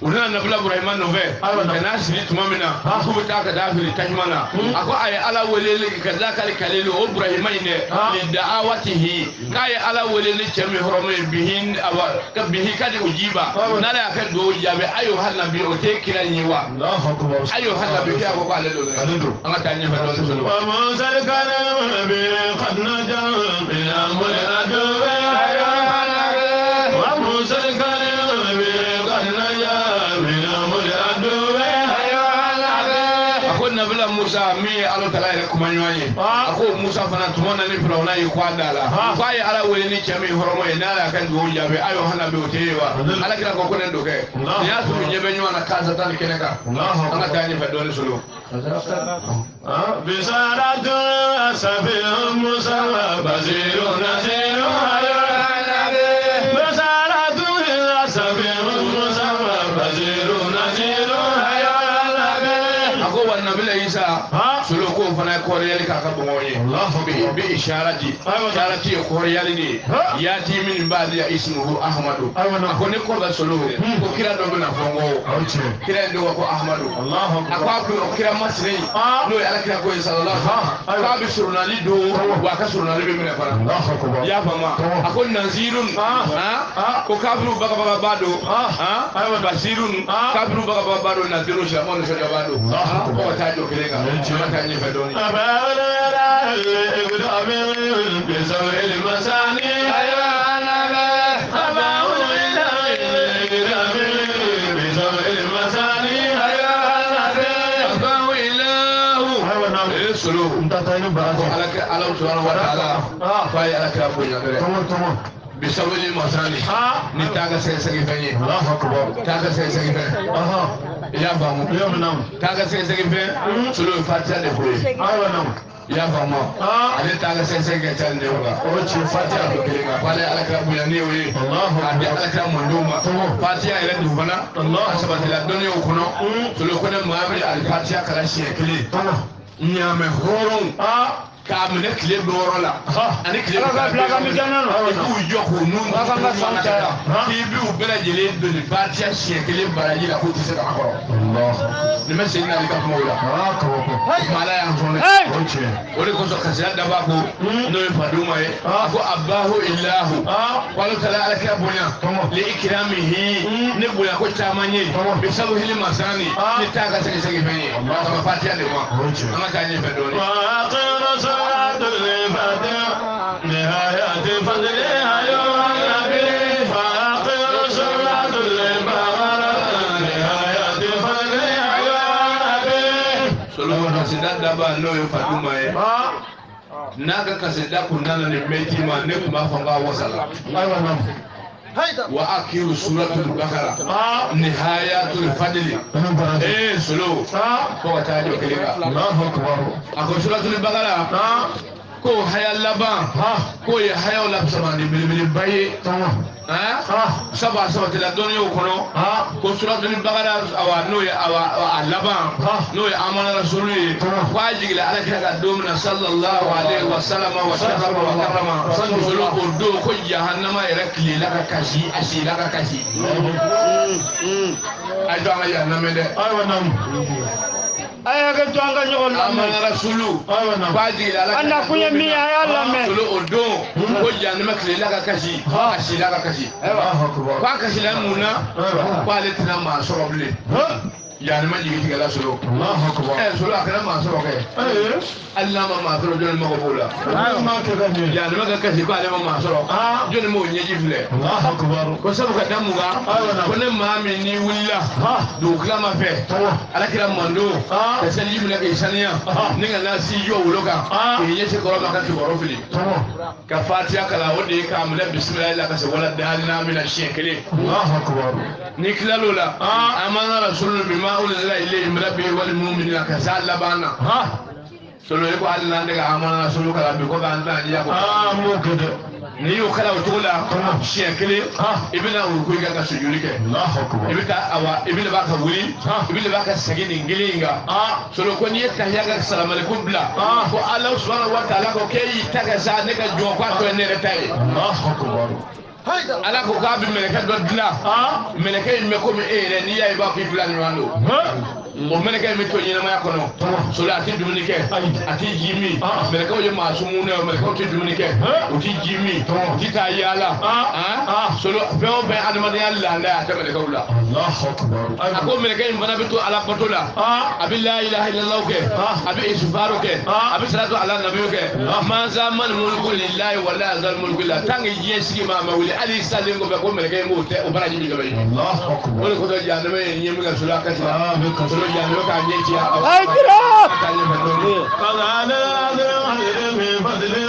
una nabila ibrahima no ve kana siri tumamina ko ta ka dafiri tajmana ako ay ala welele kaza kal kalilu ibrahima ne li da'awatihi kay ala welele chemi horome bihin awa ka bihi kadi ujiba nala ka do jabe ayo hanabi o te kira nyiwa Allahu akbar ayo hanabi ka ko kale do anga tanya fa do so wa musal kana bi khadnaja bil amr adu wa musal kana bi khadnaja nabila musa mi alo tala ire kuma nyoye ako musa fana tumona ni firawna yi kwandala fa ya ala wele ni chami horomo e nala kan do jabe ayo hana be otewa ala kira ko konen do ke ya su nyebe nyona kaza tan keneka anga tani fa dole solo bisaratu safi musa baziru nasiru ayo bisaratu safi musa baziru nasiru nabila isa solo ko fana ko yali ka bongo ye bi isharati isharati ko yali ni yati min ba'di ya ismuhu ahmadu ko ne ko da solo ko kira do na fongo kira do ko ahmadu akwa ko kira masri no ya kira ko sallallahu ka bi surunali do wa ka surunali be mena fara ya fama akon nazirun ko kabru baga baga bado basirun kabru baga baga bado nazirun shamon shoda bado ko tajo kelenga chama tanye fedoni abala ibn amir bi zawil masani solo ntata ni baraji ala subhanahu wa ta'ala fa ya ala bonya dere tomo bisabili masani ni taga sege fenye Allahu akbar taga sege fenye ya famu yo nam taga sege fenye solo fatiha de boye ayo nam ya famu ale taga sege tande wala o ci fatiha do kelinga wala ala ka bonya ni we Allahu ade ala ka monduma fatiha ile du bana Allah sabata la donne o kono solo kono maamri al fatiha kala shekli nyame horon ka mene kile doro la ani kile ka blaga mi janano ku joko nun ka ka santa ki bi u bela jele do ni partia shekele baraji la ko ti se ka akoro Allah ni me sey na li ka mo la ko mala ya fone o le ko so ka se da ba ko no e faduma e ko abahu illahu wala tala ala ka bonya li ikramihi ne bonya ko tamanye be sabu hili masani ni taga se se fenye Allah ka partia de mo ama ka ni fe do ni صلاة الفاتحة نهاية فضلها يوم النبي فآخر صلاة البقرة نهاية فضلها يوم النبي سلوك كسيدات دابا نو يفاتوما ناكا كسيدات كنا نميتي ما نكما فنغا وصلا أيوة نعم وآخر سورة البقرة نهاية الفضل سلو فوتاجو كليكا الله أكبر أكو سورة البقرة ko haya laban ko ye haya la samani bilibili baye saba tila doni o kono ko suratul bagara awa no ya awa laban no ya amana rasuli ko ajigila ala kira domina sallallahu alaihi wasallam wa sallama wa karama sallu ko do ko jahannama irakli laka kashi asila ka kashi ay do nga ya namede ay wanam aya ga jonga nyol amana rasulu baji ala anda kunya mi aya la me sulu odo ko jani makle la kashi asila ka kashi kwa kashi la muna kwa le tina ma soble yani ma jigi tigala sulu Allahu akbar sulu akana ma sobe Allah ma sulu joni ma ko bola ma ka gani yani ma kashi kwa le ma solo joni mo nyeji fle Allahu akbar ko sabu ka damuga ko ne ma mi ni wulla do kala ma fe ala kira mando ka sali mi la ke saniya ni ga na si yo wuloka ke yese ko ma ka ti boro fili ka fatiha kala wode ka amla bismillah la ka se wala dalina min ash-shekli Allahu akbar ni kila lola amana rasulun bima ulila ilayhi min rabbihi wal mu'minina ka sala bana solo ko Allah daga amana solo kala bi ko ga Allah ya ko mo kede ni yo kala wutula shekli ibina urku ga ka sujudi ke Allahu akbar ibita awa ibina ba ka wuri ibina ba ka sagini ngilinga solo ko ni ta ya ga assalamu alaikum bla ko Allah subhanahu wa ta'ala ko ke yi ta ga sa ne ga jo kwa to ne retai Allahu akbar ala ko ka bi meleka do dila meleka me ko me ere ni ya ba fi plan wando o meleka me to nyina ma yakono so la ti dumuni ke ati jimi meleka o je masumu ne o meleka o ti dumuni ke o ti jimi ti ta yala so lo be o be adama de Allah nda ta meleka ula Allahu akbar ako meleka en bana bitu ala patola abi la ilaha illallah ke abi isfaru ke abi salatu ala nabi ke ma zaman mulku lillahi wala zal mulku la tangi yesi ma mawli ali salingo be ko meleka en mo te o baraji mi gabe Allahu akbar o ko do janama en yemi ga sula ka ta so lo janama ka nyeti ay kira ka nyema do qala la min fadli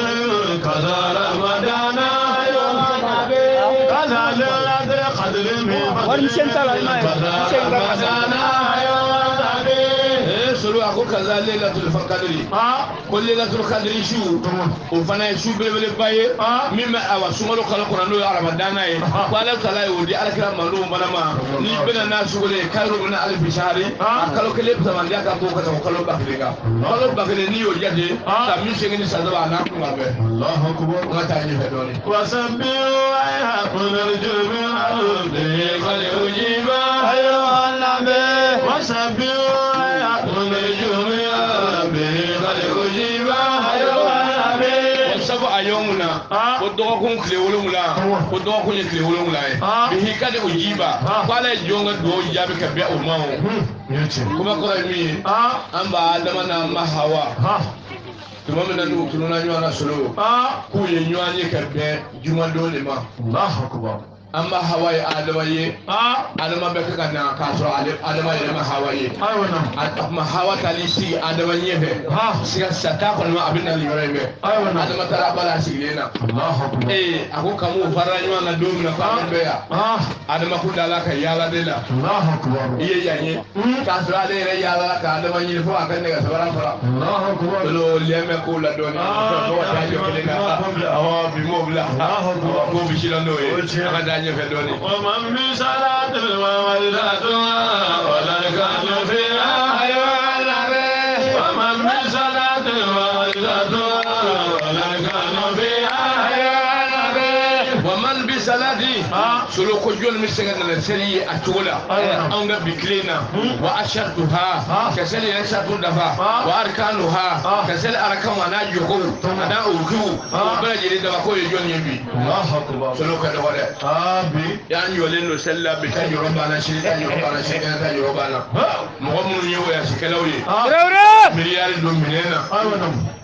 qala ramadana ya nabi qala la qadri min wani sentala ma ramadana ya nabi solo ako kaza lailatul qadri ko lailatul qadri shu o fana shu bele baye mimma awa sumalo kala ko no ramadana e ko ala tala o di alkira mando manama ni bena na shu le kayro na alfi shahri kala kele zaman ya ka ko ka kala bakle ni o jade ta mi shege ni sadaba na ko mabe Allahu akbar ngata ni fedoni wasabbi wa yaqul al-jumi al-bi qad ujiba ayo nabi wasabbi wa yaqul al-jumi al-bi qad ujiba ayo nabi sabu ayomuna ko dogo kun kile wolumula ko dogo kun kile wolumula e bihi kade ujiba kwala jonga do jabi ka be o mawo kuma ko mi amba adama na mahawa tuma mina nu tununa nywana solo ku ye nywanye ka be juma do le ma Allahu akbar amma hawaye adama ye adama bɛ kɛ ka na k'a sɔrɔ adama yɛrɛ ma hawa ye ma hawa tali sigi adama ɲɛ fɛ siga sata kɔni ma a bɛ na nin yɔrɔ in fɛ adama taara a bala sigilen na a ko kamu fara ɲɔgɔn na don min na k'an bɛ yan adama kun dala ka yaala de la i ye yan ye k'a sɔrɔ ale yɛrɛ yaala la ka adama ɲini fo a ka nɛgɛ sabara fara olu lɛmɛ ko la dɔɔni fo ka taa jɔ kelen kan bi m'o bila ko bisi la n'o ye an ka taa ɲɛfɛ dɔɔni. ومن بصلاة وولدتها ولا كان فيها حيوان ومن بصلاة وولدتها ولا كان فيها حيوان ومن بصلاة solo ko jol mi senga na seri a tola an ga biklina wa ashatuha ka seli ya shatu dafa wa arkanuha ka seli arkan wa na joko ada urku ba jiri da ko yo jol yebi Allahu akbar solo ka da wala abi ya an yole no sella bi ta yoro bana shi ta yoro bana shi ta yoro bana mo mun yewo ya shi kalawye miliyari do minena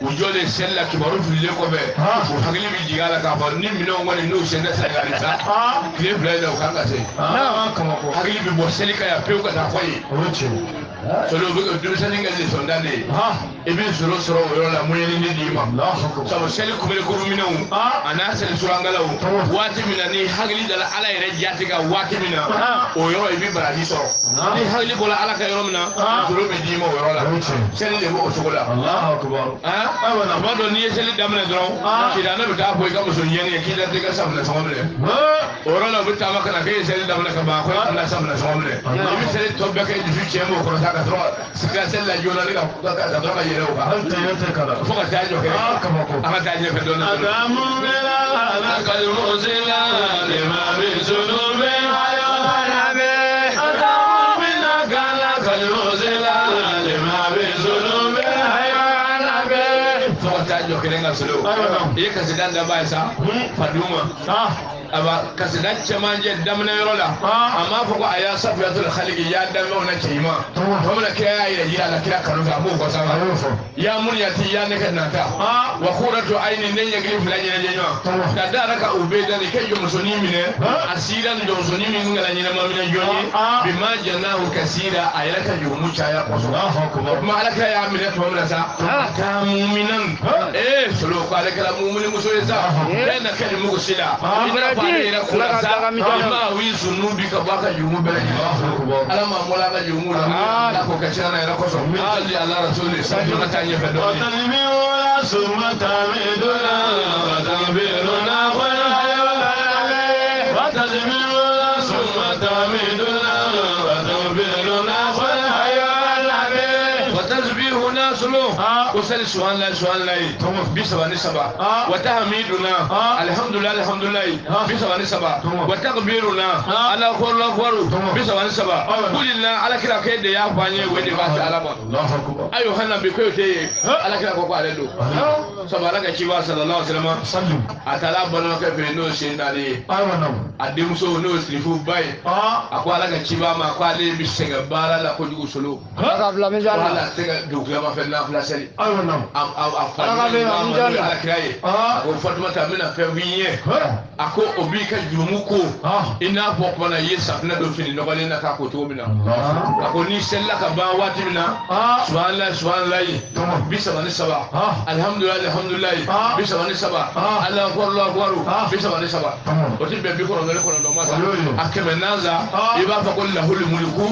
ujole sella kibaru fille ko be ko hagli bi jigala ka fa ni mino ngoni no senda sagari sa bila da kan ka sai kama ko hakili bi bo selika ya peu ka ta koyi solo bi do selin ga son dande e bi soro soro o la moyeni ni di ma sabo seli ko be ko rumina ana seli surangala wati mina ni hakili dala ala ire jati ga wati mina o yoro e bi baradi soro ni hakili bola ala ka yoro mina soro be di ma o yoro la seli le ko sokola Allahu akbar awana bodo ni seli damna dron kida na bi ta boy ka muso yeni kida te ka sabna samamle o yoro la bi ta maka na ke seli damna ka ba ko na sabna samamle ni seli to be ka di fi chemo ko ta ka dron sika seli la jona ni ka dron ka yere o ba fo ka ta jo ke aka ta je fe dona adamu bila kal muzila lima bi zunubi hayanabe adamu bila kal muzila lima bi zunubi hayanabe fo ka ta jo ke nga solo e ka sidan da ba sa faduma aba kasidan caman je damna yɔrɔ la amma fɔ ko a y'a safiyatul khalqi ya damna ona cɛima to mana kira ya yɛrɛ jira la kira kanu fɛ a b'o kɔsa ya mun yati ya ne ka nata wa qurratu ayni ne ɲɛkili fila ɲɛnajɛ ɲɔgɔn ka da ka u bɛ dani ke jɔmusonin minɛ a sira ni jɔmusonin min ngala ɲɛnama minɛ jɔn ye bi ma jannahu kasira a yɛrɛ ka jurumu caya kɔsɔn kuma ala kira y'a minɛ tuma min na sa ka muminan solo ko ale kɛra mumini muso ye sa bɛɛ na kɛ ni mugu si la ma wi zunubi ka baka yumu bele ala ma mola ka yumu la ko ka chana ira ko so min salli ala rasul sallallahu alaihi wa sallam wa tanmi wa summa tamiduna wa tanbiruna wa hayya wa tanmi wa summa tamiduna wa tanbiruna wa hayya wa tasbihuna sulu وسل سبحان الله سبحان الله بسبعة سبعة وتحميدنا الحمد لله الحمد لله بسبعة سبعة وتكبيرنا على أكبر الله أكبر بسبعة سبعة قل الله على كلا كيد يا فاني ودي باس علامة أيها النبي كيوتي على كلا كوكو على دو سبحان الله كشيوا صلى الله عليه وسلم أتلا بنا كفي نو سيناري أديم سو نو سلفو باي أكو على كشيوا ما أكو على بيسنج بالا لا كوجو سلو ولا تك دوكلا ما فينا فلاسي ko fatumata mina fɛn fi ye a ko o b'i ka jurumu ko i n'a fɔ kumana i ye safinɛ dɔ fini nɔgɔlen na k'a ko cogo min na a ko n'i selila ka ban waati min na subhanalahi subhanalahi 37 alihamudulilayi alihamudulilayi 37 alahu akbar 37 o ti bɛn 99 ma sa a kɛmɛ naza i b'a fɔ ko lahul mulku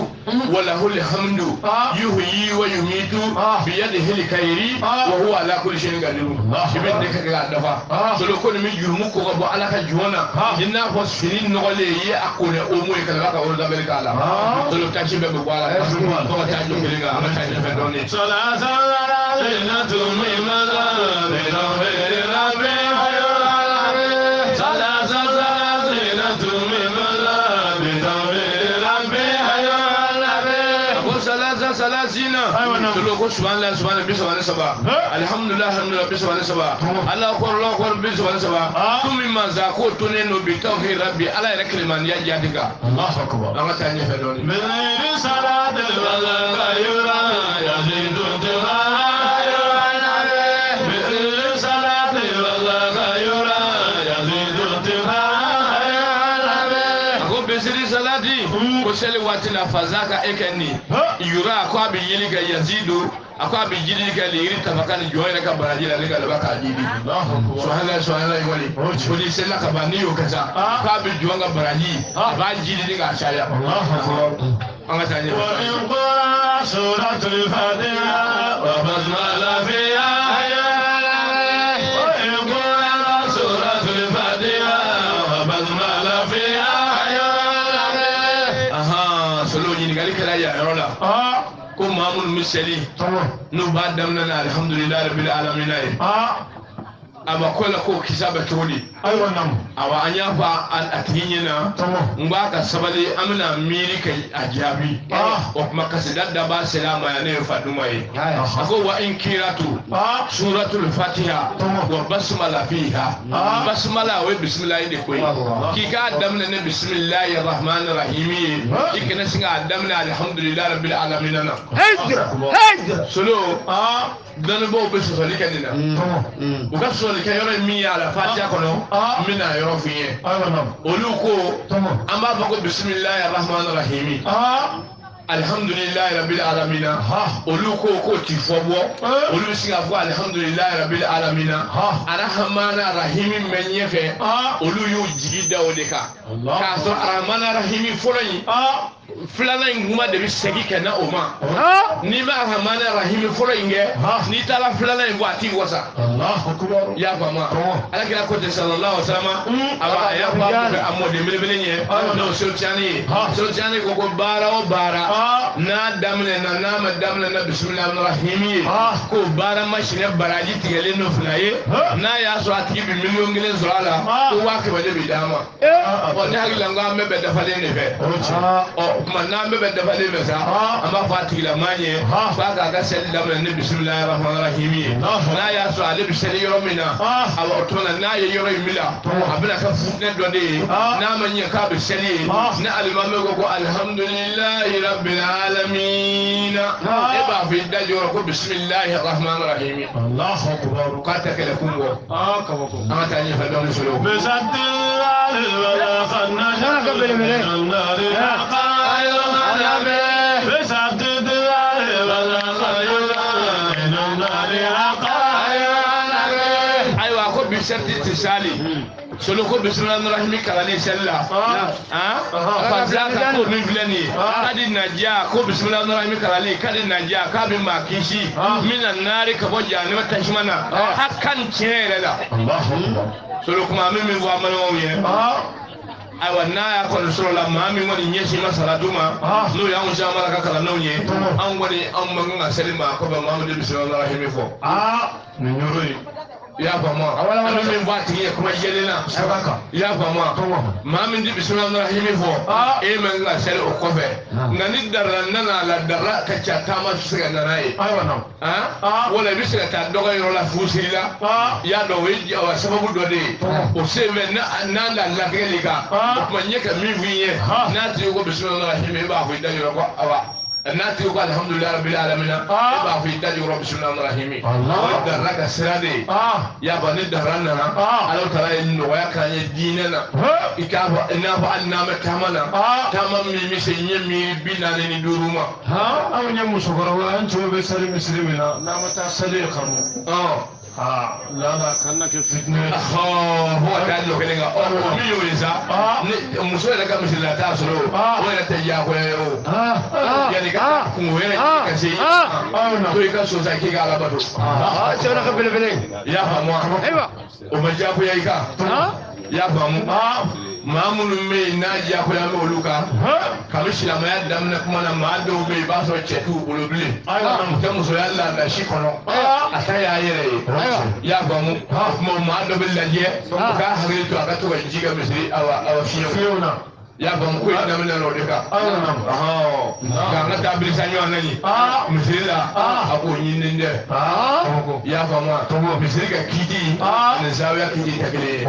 wa lahul hamdu yuhyi wa yumitu biyadihi kayiri wa huwa ala kulli shay'in qadir ibn de ka dafa solo ko ni mi jurumu ko bo ala ka jona inna fo fini nogole yi akone o moy kala ka wala bel kala solo ka ci be bo ala ko ta jo kelinga ama ta fe doni salatu alayhi mimma bi rabbil alamin salatu salasina solo ko subhanallah subhanallah bisabana saba alhamdulillah alhamdulillah bisabana saba allah akbar bisabana saba tumi manza ko toneno bi tawhid rabbi ala ira kaliman ya jadika allah akbar anga tanye fe doni min salatil wala yura yazidu seli watina fazaka ekeni yura ko abi yili ga yazidu akwa bi jidi ka li iri tabakani joyna ka baraji la lega la ka jidi subhanallah wali wali sella ka bani yo kaza ka bi jonga baraji ba jidi ga shaya anga tani wa in qara suratul fatiha wa basmala fiha wa in qara suratul fatiha wa basmala fiha aha solo ni gali kala ya rola ko mamul misali no ba damna na alhamdulillah rabbil alamin aba kola ko kisaba toli ai wannan awa anya fa an atinyina ngba ka sabali amna miri kai ajabi o kuma kasidada ba salama ya ne faduma yi ako wa inkiratu suratul fatiha wa basmala fiha basmala wa bismillah de koy ki ka damna ne bismillahir rahmanir rahim ki kana singa damna alhamdulillah rabbil alamin na hajj solo dan bo be so kanina o ka so ke yoro mi ala fatiha kono mina yoro fiye oluko amba bako bismillahir rahmanir rahim alhamdulillahi rabbil alamin oluko ko ti fobo olu singa fo alhamdulillahi rabbil alamin arrahmanir rahim menye fe olu yu jigida odeka ka so arrahmanir rahim foloyi fulana nguma de bi segi kana oma ni ma arrahmanir rahim foloyi nge ni tala fulana ngwa ati wasa Allahu akbar ya fama alakira ko de sallallahu alaihi wasallam aba ya fa ko amode melebele nye no so tiani ko bara o bara na damne na nama damne na bismillahir rahim ko bara mashine baraji tigele no fulaye na ya so ati bi million ngile zolala ko wa ke bade bi dama o ne hakila nga mebe da fale ne fe o kuma na mebe da fale be sa amba fatigila manye fa ga sel damne ne bismillahir rahmanir rahim na ya so ale bi sel yoro mina awa otona na ye yoro mila abina ka futne donde na manye ka bi sel na alimame ko alhamdulillahi rabbil alamin eba fi dajoro ko bismillahir rahmanir rahim Allahu akbar ka ta kala kungo ka ko amata ni fa don solo bisaddil wala khanna ka bele bele bisaddil wala khanna aywa ko bisatti tisali solo ko bismillahir rahmanir kalani sella fazaka ko min bilani kadi najja ko bismillahir rahmanir kalani kadi najja ka bin makishi minan nari ka bo jani wata shimana hakan cire da solo kuma min wa malawiye aywa na ya ko solo la mami woni nyeshi masala duma no ya mu jamala ka kala nonye an woni an manga salima ko ba mamu bismillahir rahmanir fo ni nyoro ya fama awala min bati ya kuma yelena sabaka ya fama ma min di bismillahir rahim fo e man la sel o kofe ngani darana na la darra ka chata ma suga nanai aywa no wala bisira ta dogo yoro la fusila ya do we wa sababu do de o se men na la gelika o kuma nyeka mi wiye na ti ko bismillahir rahim ba ko da yoro ko awa nati ko alhamdulillah rabbil alamin ba fi dadi rabbil bismillahir rahim Allah daraka sirade ya bani darana ala tara in wa kanye dinana ikaba ina fa annama tamana tamam mi senye mi binane ni duruma awnya musogoro an chobe sari muslimina na mata sali khamu la kanna ke fitne ho ta lo kelenga o mi yo isa ni muso da ka misila ta solo o ya ta ya ko yo ya ni ka ku wele ka si to ka so sa ki ga la bato sai na ka bele bele ya fa mo aiwa o ma ja ko ya ka ya fa mo mamunu me na ja ko ya me oluka kamishila ma ya damna kuma na ma do me ba so chetu olobile ta muso ya la da shi kono ata ya yere ya bamu mo ma do bil laje ka hare to aka to jiga misri awa fiona ya bamu ko ina mena ro deka ka na ta bil sanyo anani misri la ako nyinde ya bamu to misri ka kidi na zawiya kidi takele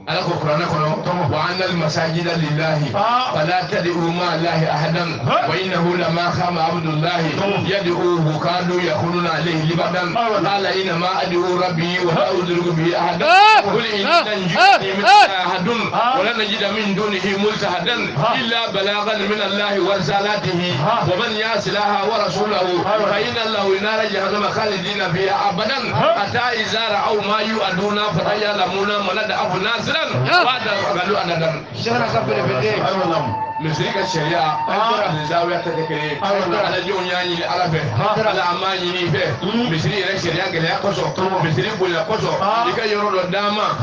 ala ko qur'ana kono wa anna al masajida lillahi fala tad'u ma allahi ahadan wa innahu lama khama abdullahi yad'uhu kadu yakhuluna alayhi libadan qala inna ma ad'u rabbi wa la udriku bi ahadan qul inna jini min ahadun wa la najida min dunihi mulka سهدا إلا بلاغا من الله ورسالاته ومن يعص الله ورسوله فإن الله نار جهنم خالدين فيها أبدا حتى إذا رأوا ما يوعدون فسيعلمون من أضعف ناصرا وقالوا أنا misiri ka sharia ala zawiya ta take ala jiwon yani ala fe ala amani ni fe misiri ira sharia gele ya koso misiri bola koso ika yoro do dama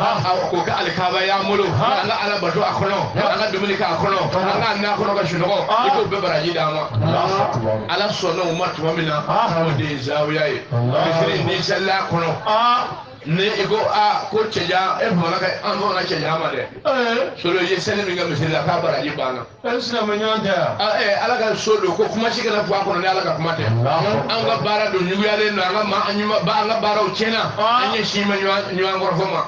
ko ka alkaba ya mulo ala ala bato akono ala dominika akono ala na akono ka shuno iko be baraji dama ala sono umatu wamina o de zawiya yi misiri ni sala kono ne ego a ko ceja e bona ka an bona ceja ma de solo ye sene mi ga misiri la ka baraji bana Islam nyanta ala ka solo ko kuma shi kana fuwa kono ne ala ka kuma te an ga bara do nyuyale no ala ma anyuma ba an ga bara o chena anye shi ma nyuwa ngor foma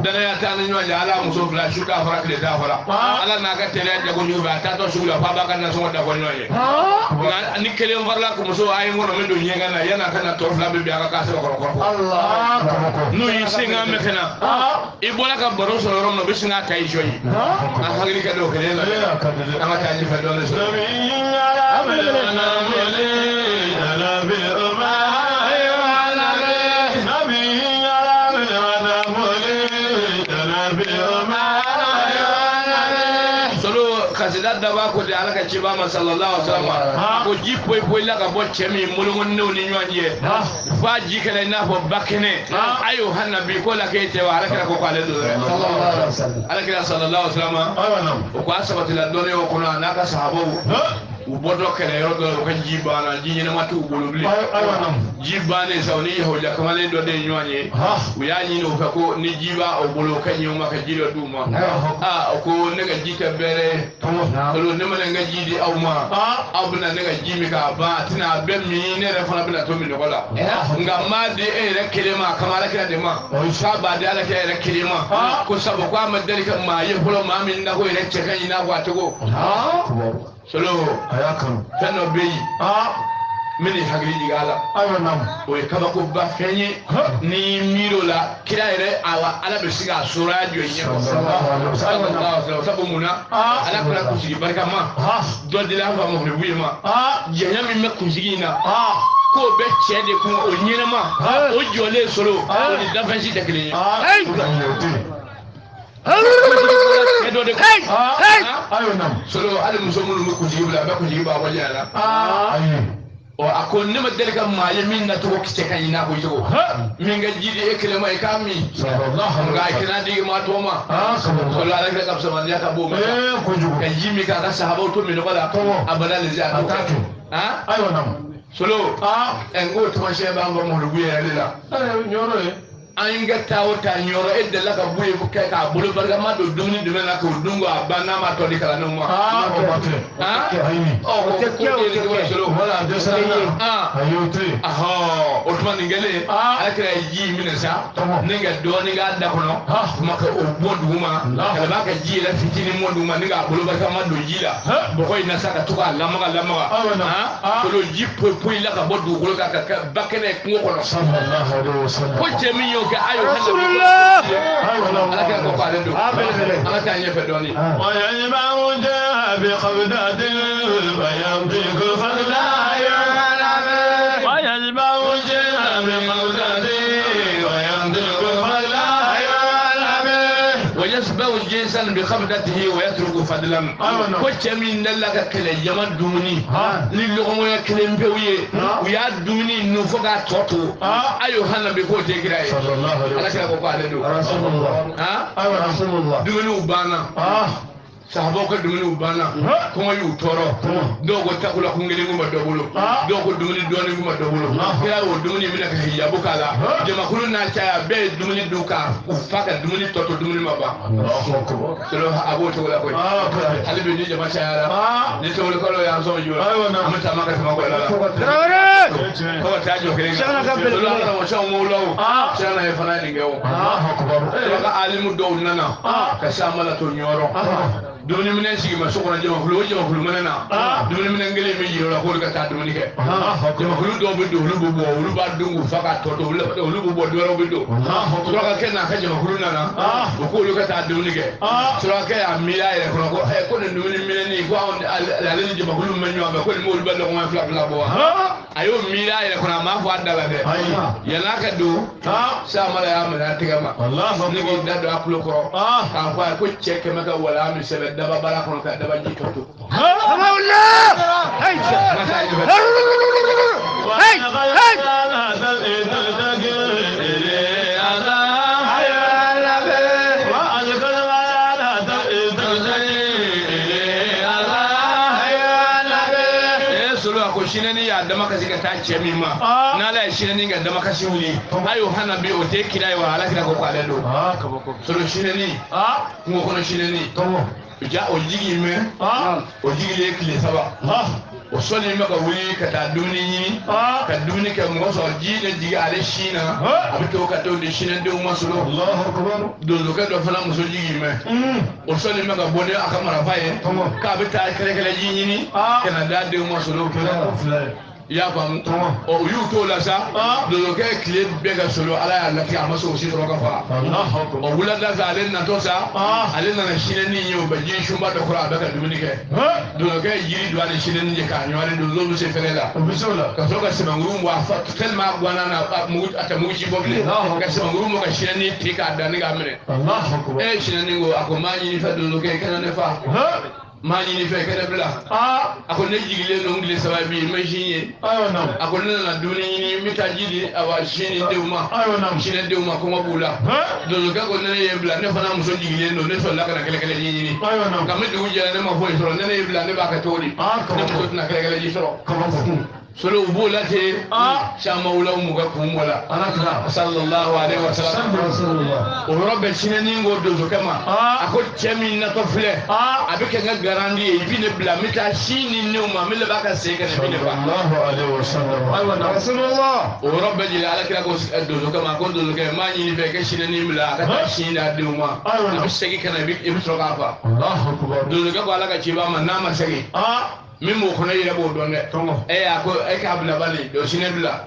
dana ya tan nyuwa ya ala muso bla shuka fara kle da fara ala na ga tele ja ko nyuba ta to shugula fa ba kana so da ko nyoye ni kele varla ko muso ay ngono men do nyenga na yana kana to fla be aga ka se ko ko Allah no yi singa me kana ibola ka baro so rom no bisinga tay joyi a hagri ka do kele na ama ta ni fa do le so kasida daba ko de alaka ci ba sallallahu alaihi wasallam ko ji poy poy la ka bo chemi mulungon no ni nyanje fa ji kala na fo bakene ayo hannabi ko la ke te wa alaka ko kale do sallallahu alaihi wasallam alaka sallallahu alaihi wasallam ko asabati la dole ko na naka sahabo ubodo kele yoro do ko jibana jinyina matu bolobli jibane sawni hoja kamale do de nyanye uyani no ko ni jiba o bolo kanyo maka jiro duma ko nega jita bere to ne mala nga jidi awma abuna nega jimi ka ba tina bemmi ne re fana bina to mi dogola nga ma de e re kelema kamala kila de ma sa ba de ala kila re kelema ko sabo ko amadari ka ma ye bolo ma min na ko re chekan ina kwa togo solo ayakan fenno beyi mini hagri digala ayanam o e kaba ko ba fenye ni miro la kira ere awa ala be siga sura jo nya sallallahu alaihi wasallam sabu muna ala kula ku sigi barka ma do de la fa mo ne wi ma jenya mi me ku sigi na ko be chede ku o nyina ma o jole solo o ni da fansi de kile solo ali muso mulu ko jigi bla ba ko jigi ba wali ala o akon ne madelika ma yamin na to ko kite kan ina ko yigo min ga jidi e kele mai kami sallallahu ga kina di ma to ma solo ala ga kapsa man ya ka bo ma ko jugo kan jimi ka ka sahaba to min ko da abada le ja to ayo nam solo en go to ma sheba ngo mo rubu ya lela nyoro e an ga tawo ta nyoro e de la ka buye bu kai ka bulu barga ma do dumni de na ko dungo abana ma to di kala no ma ko bate ayini o ko ke solo wala de sana ayote aha o tuma ngele akira yi minasa ninga do ninga da kono maka o bodu ma kala ba ka ji la fitini modu ma ninga bulu barga ma do jila bo ko ina saka to ka lamaga solo ji po la ka bodu ko ka bakene ko kono sallallahu alaihi wasallam ko jemi yo ga ayo rasulullah ala ka ko pare do ala ka nyefe do ni wa yajma'u bi qabdatin bayan bi fadla ya alamin wa yajma'u bi qabdatin bayan bi fadla ya alamin wa yasba'u jinsan bi qabdatihi wa yatruku fadlan ko jemi nalaka kele yama dumuni ni logo ya kele mbewye ya dumuni no foga toto ayo hannabi ko te girai sallallahu alaihi wasallam ko ale do rasulullah dumuni ubana sahabo ko dumuni ubana ko yu toro do go takula ko ngeli nguma dobulo do ko dumuni doni nguma dobulo kira wo dumuni mina ka hijabu kala jama kulun na cha be dumuni duka ko faka dumuni toto dumuni maba solo abo to la ko ale be ni jama cha yara ni to ko lo ya so yo amata maka sama ko la ko ta jo kire shana ka be lo la mo sha mo lo shana e fana ni ngewo ka alimu do nana ka samala to nyoro dumuni minɛ sigi ma so kɔnɔ jamakulu minɛ na dumuni minɛ kelen bɛ yiri la k'olu ka taa dumuni kɛ jamakulu dɔw bɛ don olu bɛ bɔ olu b'a dun k'u fa k'a tɔ to olu bɛ bɔ dɔwɛrɛw bɛ don surakakɛ n'a ka jamakulu nana u k'olu ka taa dumuni kɛ surakakɛ y'a miiri a yɛrɛ kɔnɔ ko nin dumuni minɛni ko ale ni jamakulu bɛ ɲɔgɔn fɛ ko nin m'olu bɛ lɔgɔma fila bɔ wa a y'o miiri a yɛrɛ kɔnɔ a m'a fɔ a da la dɛ yann'a ka don Samara y'a minɛ a tɛgɛ ma ne k'i da don a tulo kɔrɔ k'a fɔ a ye ko cɛ kɛmɛ ka wala min sɛbɛn daba bara kɔnɔ ka daba ji tɔ to sinani ya dama kasi ka taa cɛ min ma n'ala ye sinani ka dama kasi wuli a y'o hana bi o tɛ kira ye wa ala kira ko k'ale don solo sinani kungo kɔnɔ sinani o jigi mɛn o jigilen tile 3 o sɔnni bɛ ka wuli ka taa dumuni ɲini ka dumuni kɛ mɔgɔ sɔrɔ ji de jigi ale sin na a bɛ to ka to di sinɛdenw ma sɔrɔ donsokɛ dɔ fana muso jigi mɛn o sɔnni bɛ ka bɔ ni a ka marifa ye k'a bɛ taa kɛlɛkɛlɛji ɲini ka na d'a denw ma sɔrɔ i y'a faamu u y'u t'o la sa donsokɛ tile bɛɛ ka sɔrɔ ala y'a latigɛ a ma sɔn o si sɔrɔ ka fara wulada fɛ ale natɔ sa ale nana sinɛni ye o bɛ ji sunba dɔ kɔrɔ a bɛ ka dumuni kɛ donsokɛ yiri don a ni sinɛni je k'a ɲɔgɔn donso bɛ se fɛngɛ la ka sɔrɔ ka sɛbɛnkuru bɔ a fa tellement a guwanna na a tɛ mugu ci bɔ bilen ka sɛbɛnkuru bɔ ka sinɛni tigɛ k'a da ne k'a minɛ sinɛni ko a ko n b'a ɲini fɛ donsokɛ i kana ne fa maa ɲini fɛ kɛnɛ bila a ko ne jigilen don tile 3 bi n bɛ sin ye a ko ne nana dumuni ɲini n bɛ taa ji di awa sini denw ma sinɛdenw ma kɔngɔ b'u la donsokɛ ko ne ye bila ne fana muso jigilen don ne sɔrɔla ka na kɛlɛkɛlɛji ɲini ka mi dugu jɛra ne ma foyi sɔrɔ ne ye bila ne b'a kɛ cogo di ne muso tɛna kɛlɛkɛlɛji sɔrɔ solo u b'o late caman wula u mɔgɔ kun bɔ la sallallahu alaihi wasallam o yɔrɔ bɛ sinɛni ko donsokɛ ma a ko cɛ min natɔ filɛ a bɛ kɛ n ka garandi ye i bɛ ne bila n bɛ taa si ni new ma n bɛ laban ka segin ka na i bɛ ne ba o yɔrɔ bɛɛ jeli alakira ko donsokɛ ma ko donsokɛ n b'a ɲini fɛ i ka sinɛni bila a ka taa si d'a denw ma a bɛ segin ka na i bɛ sɔrɔ k'a fa donsokɛ ko ala ka ci b'a ma n'a ma segin min b'o kɔnɔ yɛrɛ b'o dɔn dɛ a ko e k'a bila bani dɔ sinɛ bila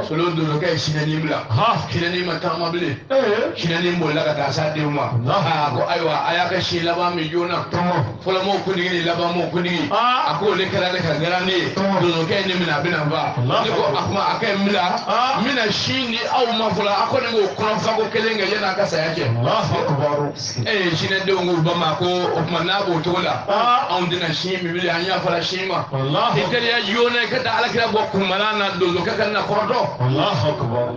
solo donsokɛ ye sinɛni bila sinɛni ma taama bilen sinɛni bolila ka taa s'a denw ma a ko ayiwa a y'a ka si laban min joona fɔlɔ m'o kuntigi ni laban m'o kuntigi a ko olu kɛra ne ka garandi ye donsokɛ ye ne minɛ a bɛna n faa ne ko a kuma a kɛ n bila n bɛna si di aw ma fɔlɔ a ko ne k'o kɔnɔfako kelen kɛ yan'a ka saya cɛ sinɛdenw k'u ba ma ko o tuma n'a b'o cogo la anw tɛna si min bilen an y'a fɔ shima teriya yone ka da alakira bo kumana na dozo ka kana korodo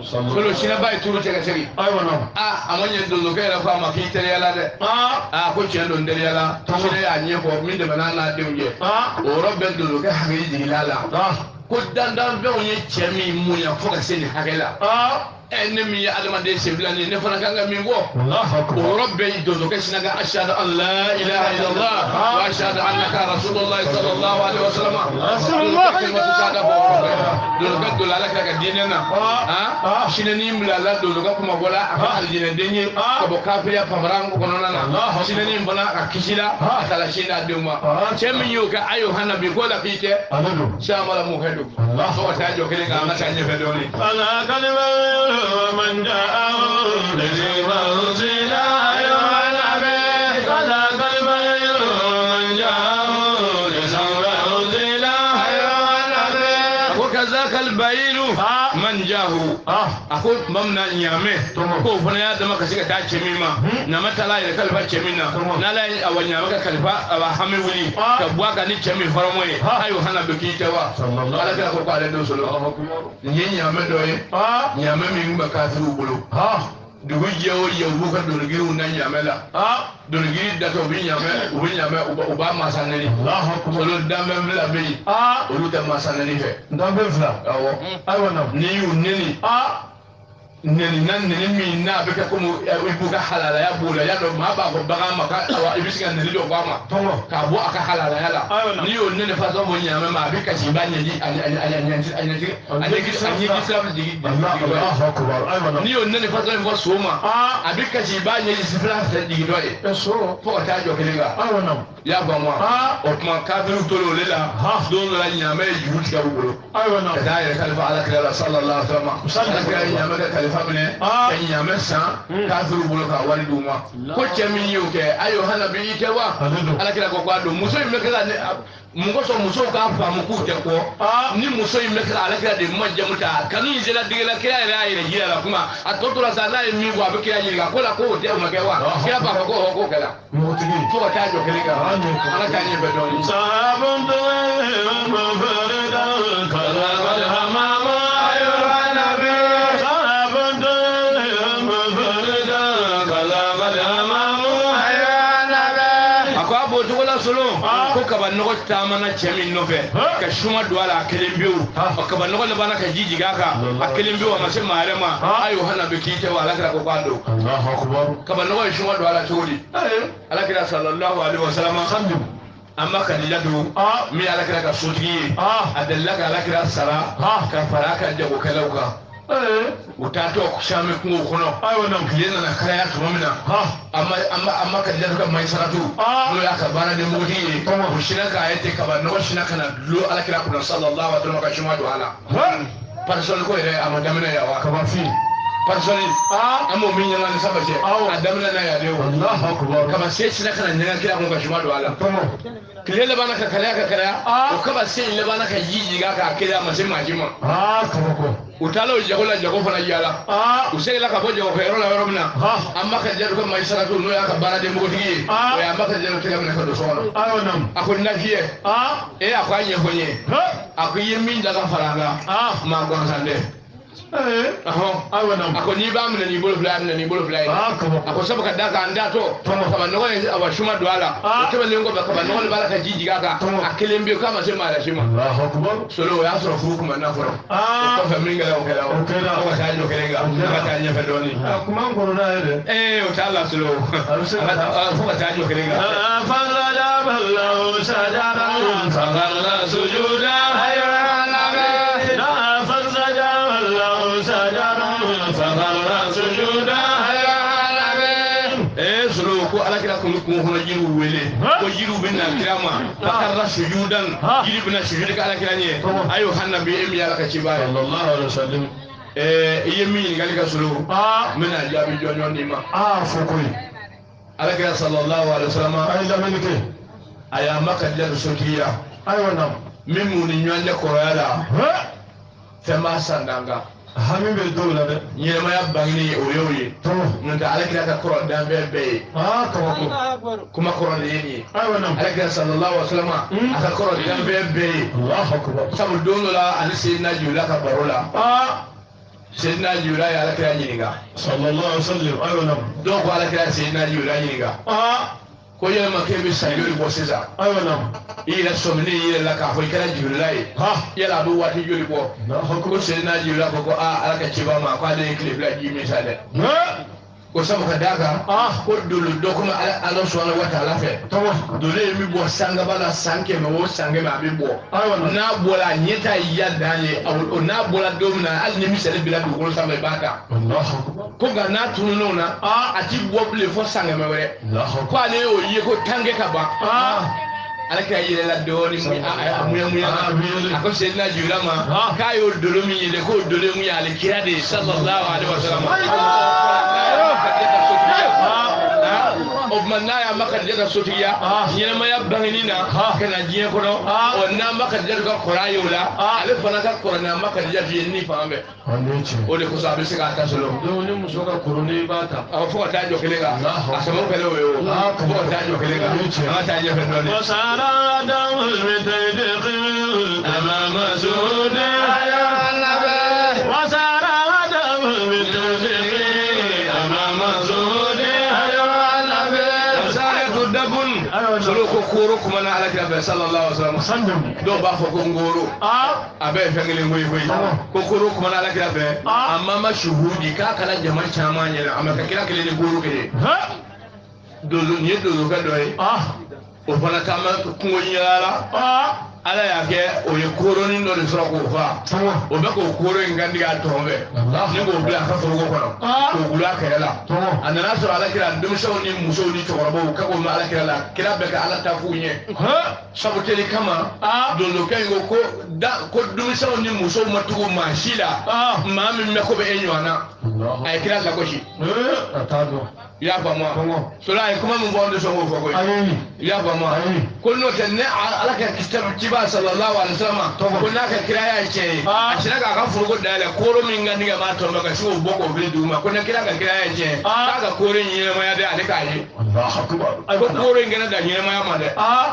solo shina bay turu tega seri amanya dozo ka ra fa ma ki teriya la de ko chendo nderiya la shina ya nye ko min de banana deunje o robbe dozo ka hagi dilala ko dandan be onye chemi munya fo ka seni hagela enemi ya adamade seblani ne fana kanga min go o robbe dozo ka shinaga ashhadu an la ilaha illallah wa ashhadu annaka rasulullah sallallahu alaihi wasallam dozo ka dola la ka dinena shinani mlala dozo ka kuma bola aka aljina denye ko bo kafia pamaran ko nona na shinani mbona akishila atala shina duma chemi yo ka ayo hana bi gola pite shamala mu hedu so ta jo kele ka mata nye fedoni ala kalima من جاءه لذي موزنا أيها النبي فلا قلب من جاءه لذي موزنا أيها النبي وكذاك البعير من جاءه أقول ممنا نيامه كو فنيا دم كسيك تاچميما نمتلا يكلفا چمينا نالا أوانيامك كلفا أباهمي ولي كبوا كني چمي فرموي أيها النبي كيتوا على كلا كوكا على دوسلو نيامه دوي نيامه مين بكاثرو بلو dugu jewo yewu ka dongiru na nyamela dongiru dato bi nyame u ba masanani solo dambe mla be olu ta masanani fe dambe fla awo aywa na ni yu neni nan min na be ka komo ibu ka halala ya bula ya do ma ba ko baga ma ka wa ibi siga nene do ba ma ka bo aka halala ya la ni yo nene fa so mo nyama ma be ka ci ba nyi ani ki sabul digi Allahu akbar aywa ni yo nene fa so mo so ma abi ka ci ba nyi sifla sa digi do e so fo ta jo kelenga aywa nam ya ba mo o kuma ka be to lo lela do la nyama e ju ti ka bulo aywa nam da ya kalfa ala kala sallallahu alaihi wasallam ka nyama ka kalfa ne kan nyame san kafiru bolo ka wali duma ko chemi yuke ayo hana bi ite wa ala kila ko kwado muso imekela ne mungo so muso ka fa mu ku te ko ni muso imekela ala kila de manje muta kanu injela digela kila ira ire jira la kuma atotola sana mi wa be kila jira ko la ko te ma ke wa kila ba ko ko kala mutigi to ta jo kele ka ala ka ni be don sahabun to ma farida kala kala hamama ko kaba nogo tamana chemi nove ka shuma duala kelembiu kaba nogo le bana ka jiji gaka akelembiu wa mase marema ayo hana bekite wa alakira ko kwando Allahu akbar kaba nogo shuma duala toli alakira sallallahu alaihi wasallam amma kadijatu mi alakira ka sotigi adallaka alakira sara ka faraka jago kalauka utato kushame kungo kono ayo nam kilena na kala ya tumamina amma kadijatu ka mai saratu no ya ka bana de mudi ko shina ka ayete ka ba no shina kana lo alakira kuna sallallahu alaihi wasallam ka shuma do ala person ko ire amadamina ya wa ka ba fi person amo min yana ni sabaje adamina na ya dewo Allahu akbar kama sai shina kana nyanga kira ko ka shuma do ala kilela bana ka kala o kaba sai le bana ka yiji ga ka kila masin majima ko utalo jagola jago fana yala usegela ka bojo ko ero la ero mina amma ka jeru ko mai saratu no ya ka bana de mugoti o ya amma ka jeru tega mina ka do sono ayo nam akon na fiye akwa nye konye akuyi min daga faranga ma gon sande ayo nam akon ni ba mina ni bolo fly ako sabaka daga andato kama no ne abashuma duala to be lengo ba kama no ne bala ka jiji gaga akelembe kama sema la shima Allahu akbar solo ya soro fu kuma na foro ko fa minga la okela ko ta jo kelenga ka ta nya fedoni kuma ngoro na ede o ta Allah solo fu ka ta jo kelenga fa la la ballahu sajada fa la sujuda ko hono jiru wele ko jiru binna kirama fakarra sujudan jiru binna sujud ka ala kiranye ayo hannabi emi ala ka ciba sallallahu alaihi wasallam yemi ngali ka sulu mena jabi jonyon ni ma fokoy ala kira sallallahu alaihi wasallam ay la menike aya makka jadu sotiya ayo nam memu ni nyande ko yala fema sandanga hami be dola de nyema ya bangni oyoye to nta alakira ka koro dambe be kuma koro de yeni aywana alakira sallallahu alaihi wasallam aka koro dambe be Allahu akbar sabu dola ali sayyidina jula ka barola sayyidina jula ya alakira nyinga sallallahu alaihi wasallam aywana do ko alakira sayyidina jula nyinga ko yele makebe sayori bo seza aywana ila somni ila la ka hoy kala jibrilai yala do wati jori bo ko sayyidina jibra ko alaka ciba ma ko de clip la ji misale ko sama ka daga ko dulu do kuma Allah subhanahu wa ta'ala fe to dole mi bo sanga bala sanke me wo sange ma bi bo na bola nyeta yadda ne na bola domna al ni misale bila du ko sama baka ko ga na tununo na ati bo ble fo sange me were ko ale o yi ko tange ka ba alaka yele la doni muya ako sayyidina jurama kayo dolo mi yele ko dolo mu ya le kirade sallallahu alaihi wasallam obmanna ya makadija sotiya nyina ma ya banginina kana jiye kono onna makadija ko qorayo la ale fana ka qorana makadija ni fambe o de ko sabe se ka ta solo do ni muso ka korone bata fo ta jo kelega asamo kele o fo ta jo kelega ta je fe do wasara dawul mitaydiqil amama suda ya nabi wasara dawul mitaydiqil amama suda solo ko ko ngoro kuma na alakira be sallallahu alaihi wasallam do ba fo ko ngoro abe fengele ngoy ko koro kuma na alakira be amma ma shuhudi ka kala jaman chama nyela amma ka kira kele ngoro ke dolo ni dolo ka doy o fana kama ko nyala ala y'a kɛ o ye koronin dɔ de sɔrɔ k'o fa o bɛ k'o koro in kan tigɛ a tɔn fɛ ni k'o bila a ka foroko kɔnɔ k'o gula a kɛrɛ la a nana sɔrɔ ala kira denmisɛnw ni musow ni cɛkɔrɔbaw ka k'o mɛn ala kira la kira bɛ ka ala ta f'u ɲɛ sabu kelen kama dondokɛ in ko ko denmisɛnw ni musow ma tugu maa si la maa min bɛ ko bɛ e ɲɔgɔn na a ye kira lagosi i y'a faamu sola a ye kuma min fɔ an tɛ sɔn k'o fɔ koyi i y'a faamu ko n'o tɛ ne ala ka ciba sallallahu alaihi wasallam ko n'a ka kira y'a tiɲɛ ye a sera k'a ka foroko dayɛlɛ koro min ka tigɛ maa tɔ ka se k'o bɔ k'o bili dugu ma ko ne kira ka kira y'a tiɲɛ k'a ka koro in ɲɛnɛmaya dɛ ale k'a ye ko koro in kɛnɛ da ɲɛnɛmaya ma dɛ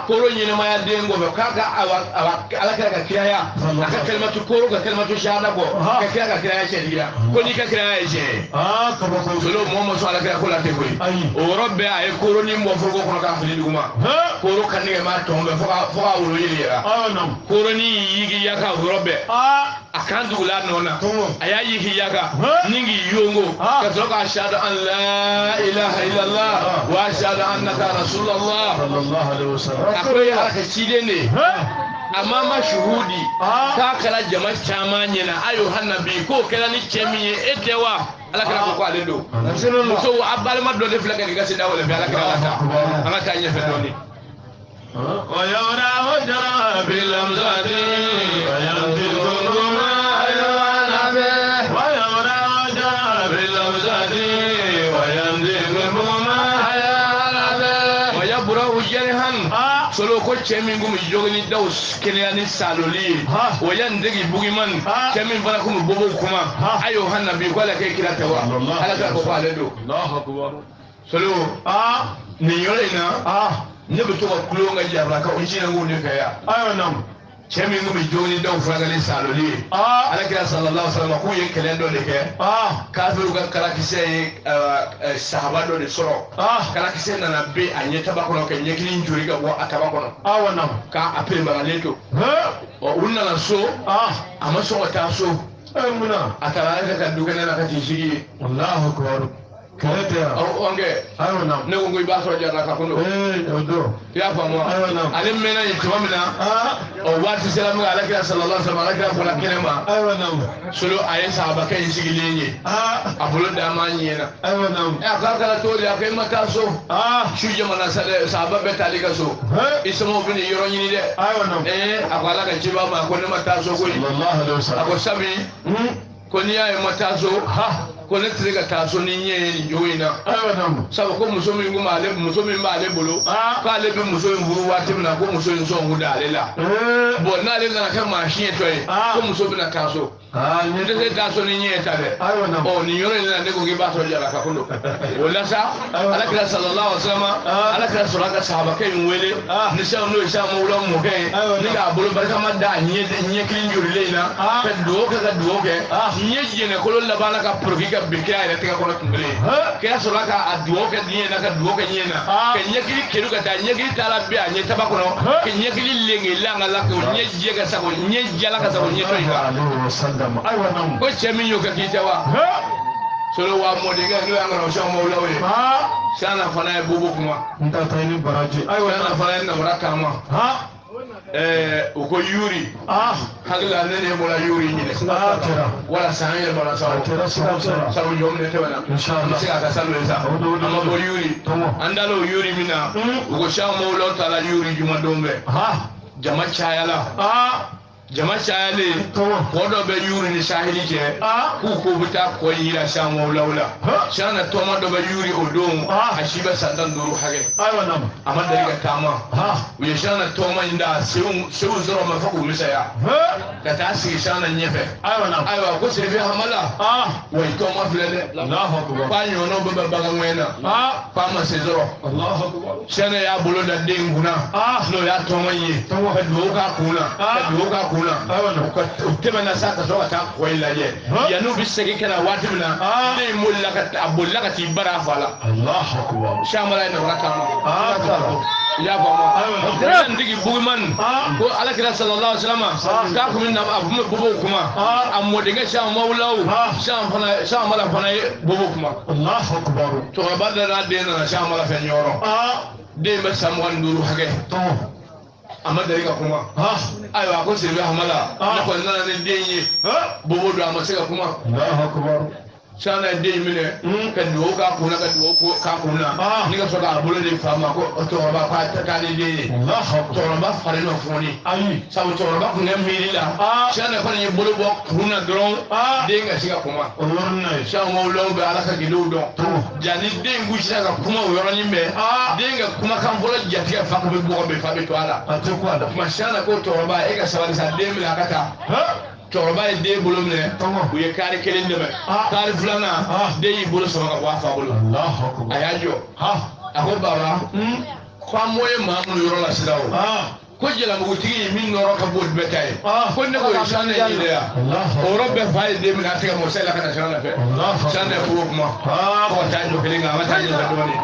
koro ɲɛnɛmaya den kɔfɛ k'a ka ala kira ka kiraya a ka kalimatu koro ka kalimatu shahada bɔ ka kira ka kiraya tiɲɛ digira ko n'i ka kiraya ye tiɲɛ ye solo mɔgɔ ma sɔn ala kira ko la ten koyi o yɔrɔ bɛɛ a ye koro ni bɔ foroko kɔnɔ k'a fili dugu ma koro ka tigɛ maa tɔ fɛ fo k'a wolo yeli yɛrɛ koroni yigi yaka robe a kan dugula nona a y'a yigi yaka ningi yongo ka sɔrɔ ka ashhadu an la ilaha illallah wa ashhadu annaka rasulullah sallallahu alaihi wasallam a ko ye ala ka ciden de amma ma shuhudi k'a kɛra jama caman ɲɛna ayo hanabi k'o kɛra ni cɛ min ye e tɛ wa ala kira ko ale don muso a balima dɔ de filɛ ka k'i ka sida wɛrɛ fɛ ala kira ka taa an ka taa ɲɛfɛ dɔɔni ويوراه جرى بالأمزاد وينفذ ما يوانا به ويوراه جرى بالأمزاد وينفذ ما يوانا به ويبره جرحا solo ko cɛ min kun bɛ jogini daw kɛnɛya ni saloli ye o ya ndegi bugiman cɛ min fana kun bɛ bobo kuma ayo hanabi ko ala kɛ kira tɛ wa ala ka ko ale don solo nin yɔrɔ in na ne bɛ to ka kulo ka jabra ka o jina ngun ne fɛ yan ayo nam cɛ min kun bɛ jogini daw furakɛli saloli ye ala kira sallallahu alaihi wasallam k'u ye kɛlɛ dɔ de kɛ kafiru ka kalakisɛ ye sahaba dɔ de sɔrɔ kalakisɛ nana be a ɲɛ taba kɔnɔ ka ɲɛkili joli ka bɔ a taba kɔnɔ awo nam k'a peremagalen to u nana so a ma sɔn ka taa so munna a taara ale ka du kɛnɛ na ka t'i sigi ye Allahu akbar ne ko i b'a sɔrɔ jarala ka kundo i y'a faamu ale mɛnna yen tuma min na o waati sera min ala kira sallallahu alaihi wasallam ala kira bɔra kɛnɛ ma solo a ye sahabakɛ in sigilen ye a bolo d'a ma ɲɛna a k'a kɛra cogo di a ko i ma taa so su jamana sa dɛ sahaba bɛɛ taali ka so i sɔmɔw bɛ nin yɔrɔ ɲini dɛ a ko ala ka ciba ma ko ne ma taa so koyi a ko sabu ko n'i y'a ye ma taa so ko ne tɛ se ka taa so ni ɲɛ ye nin jogo in na sabu ko muso min b'ale bolo k'ale bɛ muso in furu waati min na ko muso in sɔn kun d'ale la bon n'ale nana kɛ maa siɲɛtɔ ye ko muso bɛna taa so ne tɛ se taa so ni ɲɛ ye ta dɛ nin yɔrɔ in na ne ko k'i b'a sɔrɔ jara ka ko don o la sa ala kira sallallahu alaihi wasallam ala kira sɔrɔ ka sahabakɛ in wele ni sɛw n'o ye sɛw mawula mɔkɛ ye ni k'a bolo barikama da ɲɛ kelen jolilen in na ka dugawu kɛ ka dugawu kɛ ɲɛ jɛnɛkolo laban ka poroki ka birike a yɛrɛ tɛgɛ kɔnɔ tun kelen k'a sɔrɔ ka a dugawu kɛ diɲɛ na ka dugawu kɛ ɲɛ na ka ɲɛkili kelu ka taa ɲɛkili taara bi a ɲɛ taba kɔnɔ ka ɲɛkili lenge langa la k'o ɲɛ jɛ ka sago ɲɛ jala ka sago ɲɛtɔ in kan ko cɛ min y'o kɛ k'i tɛ wa solo wa mɔdenkɛ n'o y'an ka sɛw mawulaw ye siana fana ye bobo kuma siana fana ye namara kaama u ko yuri hakili la ne de bɔra yuri ɲinɛ wala san yɛrɛ bɔra sabu jɔn ne tɛmɛna n bɛ se k'a ka salo ye sa an ma bɔ yuri an dala o yuri min na u ko sian mawulaw taara yuri jumadon bɛɛ jama cayala jama cayalen kɔ dɔ bɛ yuri ni sahili cɛ k'u ko bɛ taa kɔ yira sian mawulaw la sian na tɔma dɔ bɛ yuri o don a si bɛ san 15 hakɛ a ma deli ka taama u ye sian na tɔma in da sew sɔrɔ ma fɔ k'u misaya ka taa sigi sian na ɲɛfɛ ayiwa ko sefe hamala wa i tɔma filɛ dɛ k'a ɲɔgɔnnaw bɛ bɛ bagan ŋɛn na k'a ma se sɔrɔ sian y'a bolo da den kunna n'o y'a tɔma in ye ka dugawu k'a kun na ka dugawu k'a kun kuna o tɛmɛna sa ka sɔrɔ ka taa kɔ in lajɛ yan'u bɛ segin ka na waati min na den in bolila ka t'i bara a fa la samala ye nɔgɔya kama i y'a faamu tigi bugiman ko alakira sallallahu alaihi wasallam k'a kun bɛ na a kun bɛ bobow kuma a mɔdenkɛ sisan mawulaw sisan mala fana ye bobo kuma cɛkɔrɔba dɔ n'a den nana sisan mala fɛ ɲɔgɔn den bɛ san 25 hakɛ a ma deli ka kuma ayiwa a ko siribe hamala ne kɔni nana ni den ye bobo don a ma se ka kuma sana ye den minɛ ka dugawu k'a kunna ka dugawu k'a kunna ni ka sɔrɔ k'a bolo de fa ma ko cɛkɔrɔba k'ale den ye cɛkɔrɔba fari nɔ fɔni sabu cɛkɔrɔba kun kɛ miiri la sana kɔni ye bolo bɔ kunna dɔrɔn den ka se ka kuma sana mawulaw bɛ ala ka gilew dɔn jani den gosira ka kuma o yɔrɔnin bɛɛ den ka kumakan fɔlɔ jatigɛ fa ko bɛ bɔgɔ bɛ fa bɛ to a la kuma sana ko cɛkɔrɔba e ka sabali sa den minɛ a ka taa cɛkɔrɔba ye den bolo minɛ u ye kari kelen dɛmɛ kari filanan den y'i bolo sama ka bɔ a fa bolo a y'a jɔ a ko baba ko an mɔ ye maa minnu yɔrɔ la sisan o ko jɛlɛmugutigi ye min nɔrɔ ka bon bɛɛ ta ye ko ne ko ye sanɛ ɲini yan o yɔrɔ bɛɛ fa ye den minɛ a tɛgɛ mɔ sɛla ka na siran fɛ sanɛ furu kuma fo ka taa jɔ kelen kan an ka taa ɲɛfɛ dɔɔnin.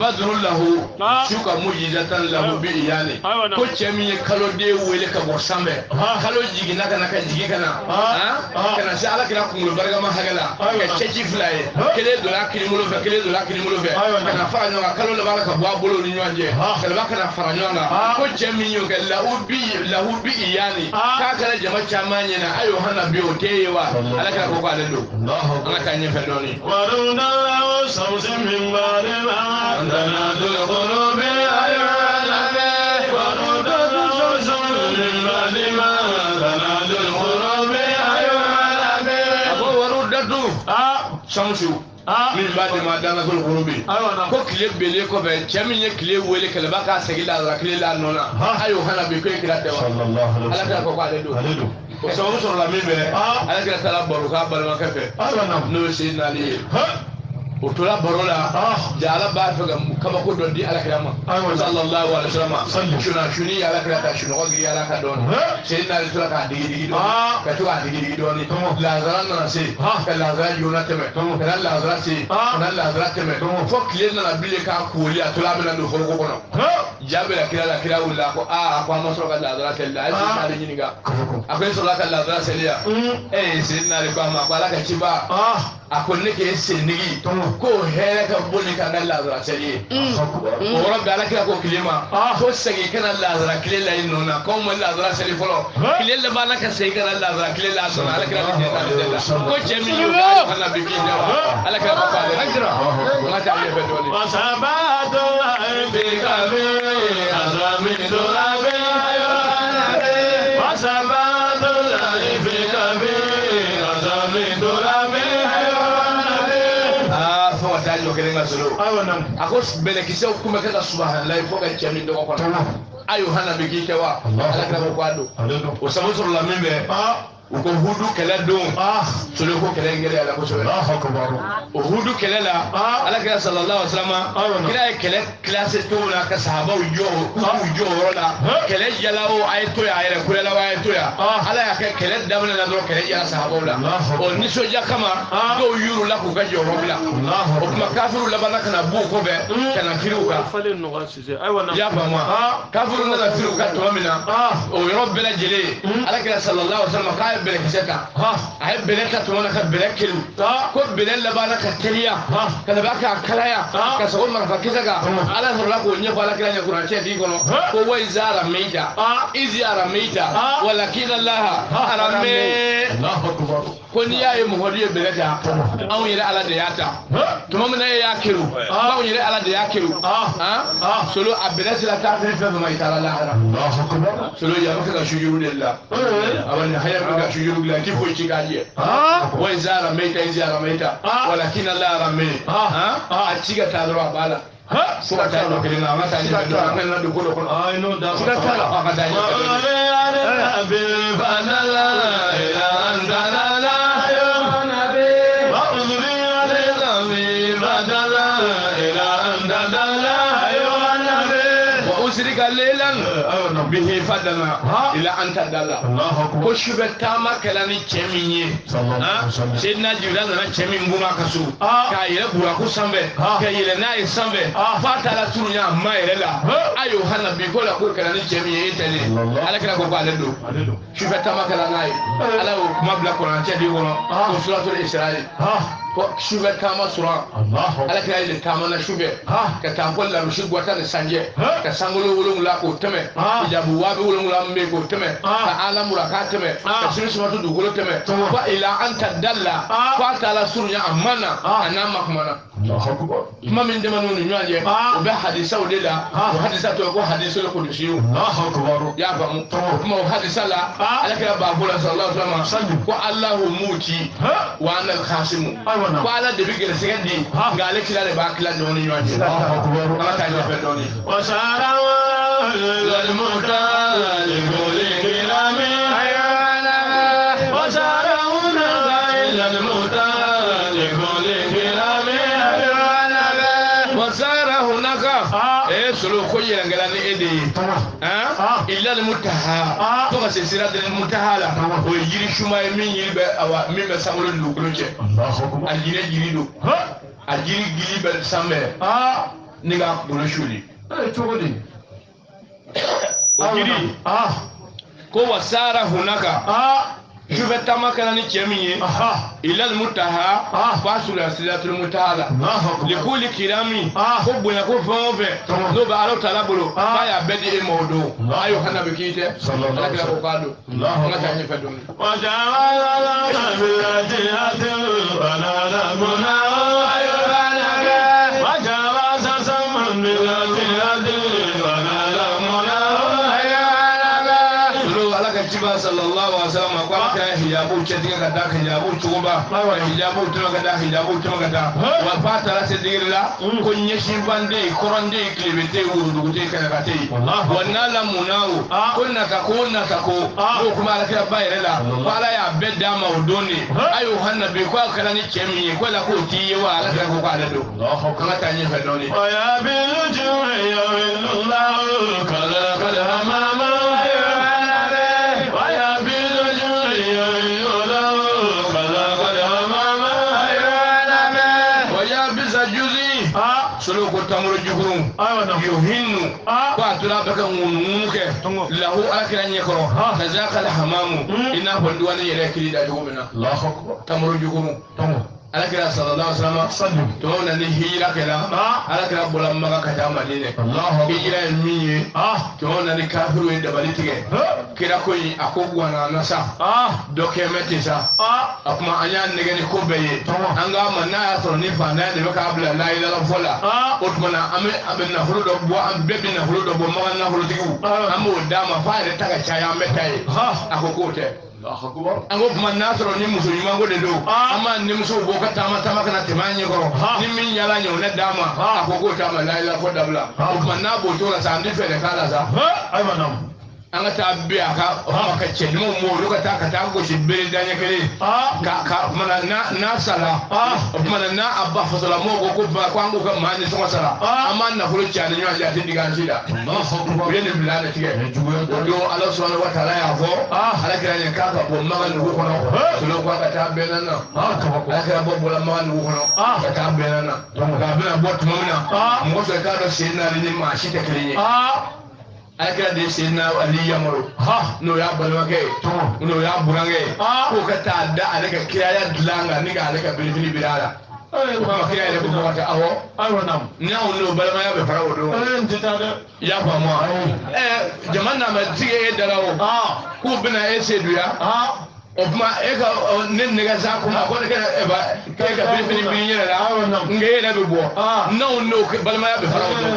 badru lahu suka mujizatan lahu bi iyali ko cɛ min ye kalo den wele ka bɔ sanfɛ kalo jiginna kana ka jigi kana kana se ala kira kunkolo barikama hakɛ la ka cɛci fila ye kelen donna kirimolo fɛ kelen donna kirimolo fɛ kana fara ɲɔgɔn kan kalo laban ka bɔ a bolo ni ɲɔgɔn cɛ kɛlɛba kana fara ɲɔgɔn kan ko cɛ min y'o kɛ lahu bi iyali k'a kɛra jama caman ɲɛna ayo hana bi o tɛ ye wa ala kira ko k'ale don an ka taa ɲɛfɛ dɔɔnin تنادوا القلوب أيها ورود الرسل من بعد ما تنادوا القلوب أيها ورود شمسوا min b'a di ma dana kolo kolo bi ko kile bele kɔfɛ cɛ min ye kile wele kɛlɛba k'a segin la kile la nɔ na ayo hana bi ko e kira tɛ wa ala kira ko k'ale don o sababu sɔrɔla min bɛ ala kira taara baro k'a balimakɛ fɛ n'o ye Seydina Ali ye o tora baro la ja ala b'a fɛ ka kabako dɔ di alakira ma sallallahu alaihi wasallam suni ye alakira ta sunɔgɔ giri ala ka dɔɔni Seydina Ali tora k'a digi dɔɔni ka to k'a digi dɔɔni lazara nana se ka lazara joona tɛmɛ ka na lazara se ka na lazara tɛmɛ fo tile nana bilen k'a kooli a tora a bɛna don foroko kɔnɔ ja bɛ na kira la kira wulila a ko a ko an ma sɔrɔ ka lazara seli la a ye Seydina Ali ɲininka a ko e sɔrɔla ka lazara seli yan Seydina Ali ko a ma ko ala ka ciba a ko ne k'e sendigi ko hɛrɛ ka bon ni ka n ka lazara seli ye o yɔrɔ bɛɛ ala kira ko tile ma ko segin ka na lazara tile la yen nɔ na k'anw ma lazara seli fɔlɔ tile laban na ka segin ka na lazara tile la sɔrɔ ala kira bɛ jɛn n'ale de la ko cɛ min y'o kɛ ale fana bɛ bin dɛ wa ala kira ko k'ale la n ka taa ɲɛfɛ dɔɔnin. wasabaatu ayi kabi azami dolabi wasabaatu ayi kabi azami dolabi. Jɔ kelen ka solo a ko bɛlɛkisɛw kun bɛ kɛ ka subahanallahi fo ka cɛ min dɔgɔ kɔnɔ ayo hana bɛ k'i kɛ wa ala kira ko k'a don o sabu sɔrɔla min bɛ u ko hudu kɛlɛ don solo ko kɛlɛ in gɛlɛya la kosɛbɛ o hudu kɛlɛ la ala kira sallallahu alaihi wasallam kira ye kɛlɛ classé cogo la ka sahabaw jɔ k'u jɔ o yɔrɔ la kɛlɛ jala o a ye to yan a yɛrɛ kulela o a ye to yan ala y'a kɛ kɛlɛ daminɛ na dɔrɔn kɛlɛ jala sahabaw la o nisɔndiya kama dɔw y'uru la k'u ka jɔyɔrɔ bila o tuma kafiru labanna ka na b'u kɔfɛ ka na firiw kan i y'a faamu wa kafiru nana firiw kan tuma min na o yɔrɔ bɛɛ lajɛlen ala kira sallallahu alaihi wasallam k'a ye bɛlɛkisɛ ta a ye bɛlɛ ta tuma na ka bɛlɛ kelu ko bɛlɛ labanna ka teliya ka laban k'a kalaya ka sago marifakisɛ kan ala sɔrɔla k'o ɲɛfɔ ala kira ɲɛ kuranɛ tigi kɔnɔ ko wa iza arameita izi arameita walakina laha arame ko n'i y'a ye mɔgɔ ye bɛlɛ ta anw yɛrɛ ala de y'a ta tuma min na e y'a kelu anw yɛrɛ ala de y'a kelu solo a bɛlɛ sera taa fɛn fɛn ma i taara lahara solo ya bɛ kɛ ka sujuru de la awani haya bɛ ka sujuru la k'i foyi ci k'a jɛ wa iza arameita izi arameita walakina laha arame a ci ka taa dɔrɔn a b'a la fo ka taa dɔ kelen na an ka taa ɲɛfɛ dɔrɔn an ka na don ko dɔ kɔnɔ siga t'a la an ka taa ɲɛfɛ dɔrɔn تدلى إلى أن تدلى أيها النبي وأسرك ليلا به فدنا إلى أن تدلى كشبة تاما كلاني تشميني سيدنا جبريل لنا تشمين بوما كسو كايلا براكو سامبي كايلا ناي سامبي فاتالا تونيا ما يلا أيها النبي كولا كو كلاني تشميني تلي على كلا كو بالدو شبة تاما كلاني على ما بلا كونا تدي ولا سورة الإسرائيل شوبة تاما سورة على كلا إلى تاما نشوبة كتامبول لا مشي قوتا نسانجة كسانغولو ولون لا كوتمة كجابو وابي ولون لا مبي كوتمة كعالم مراكاتمة كسيرس ما تدو كولتمة فإلى أن تدلى فاتالا سورة أمانة أنا مكمانا ما من دمانون نيانجة وبه حديثة وليلا وحديثة توقع حديثة لكودشيو يا فهم ما حديثة لا على كلا بابولا صلى الله عليه وسلم والله موتي وأنا الخاسم وعلى دبيك السكندي قال لك لا باكلا دوني يوانجي الله تعالى فدوني وسارا للمختار لكل كلام وسارا إلى المختار لكل كلام وسارا هناك سلوك خويا غلاني إيدي إلا المتها توما سيسيرا المتها لا ويجري شما مين يبى أو مين بسامر اللوكلوجة الجيري جيريدو الجيري جيري بسامر نيجا بولشولي تقولي وجري كو وسارا هناك je vais tamakana ni chemiye ila almutaha fasul asilatul mutahala likuli kirami ko bonya ko fove no ba alo talabulu baya bedi e modo ayo hana bikite sallallahu alaihi wasallam Allah ta ni fadum wa ja'ala bi'atihatil banana muna ayo banana wa ja'ala zaman bi'atihatil banana muna ayo banana Tiba sallallahu alaihi wasallam kwa ka hijabu chetiga kada hijabu chuba hijabu tuma kada hijabu tuma kada wa fatara sedirla ko nyeshi bande korande klebete wurudu te kana kate wanna la munawu kunna ka ko kuma la kira bayrela wala ya bedda maudoni ayo hannabi kwa kala ni chemi ko la ko tiye wa ala ka ko ala do kama tanye fedoni ya bil juya illallah kala kala mama solo ko tamuro jukurum yo hinnu ko atula baka ngumuke lahu akira nyekoro kazaka alhamamu ina bondu wala yele kirida jogomena Allahu akbar tamuro jukurum alakira sallallahu alaihi wasallam to na ni hira kala alakira bolam maga kata madine hijira miye to na ni kafiru e dabali tige kira ko yi akogwa na nasa document sa akuma anya nege ni kobeye anga manna ya to ni fa na de baka abla la ila la fola otmana ame na hulu do bo am bebi na hulu do bo maga na hulu tigu amo dama fa de taga chaya metai akokote ango kuma nasoro ni muso nyuma ngode do ama ni muso boka tama kana temanye ko ni min yala nyo na dama akoko tama la ila ko dabla kuma na bo to la sa ndi fele kala sa ay manam anga ta biya ka ka ce mo do ka ta go shi bere danya kare ka mana na sala kuma na abba fasala mo ko ba ko ango ka mani so sala ama na fulo cha ni ya diga shida bele bilala tige do Allah subhanahu wa ta'ala ya go ala kira ne ka bo magan ko kono so ko ka ta bele na ala kira bo bola magan ko kono ka ta bele na ka bele bo to mamina mo so ka do shi na ni ma shi te kire akira de sina ali yamaro no ya balwake no ya burange ko kata da alaka kiraya dilanga ni ga alaka bilbili birala ko kiraya de ko kata awo aywanam na no balma ya be farawo do ya fa mo jamanna ma tige dalawo ko bina ese duya obma eka nega za kuma ko de eba keka bilbili binyera la ngere be bo no balma ya be farawo do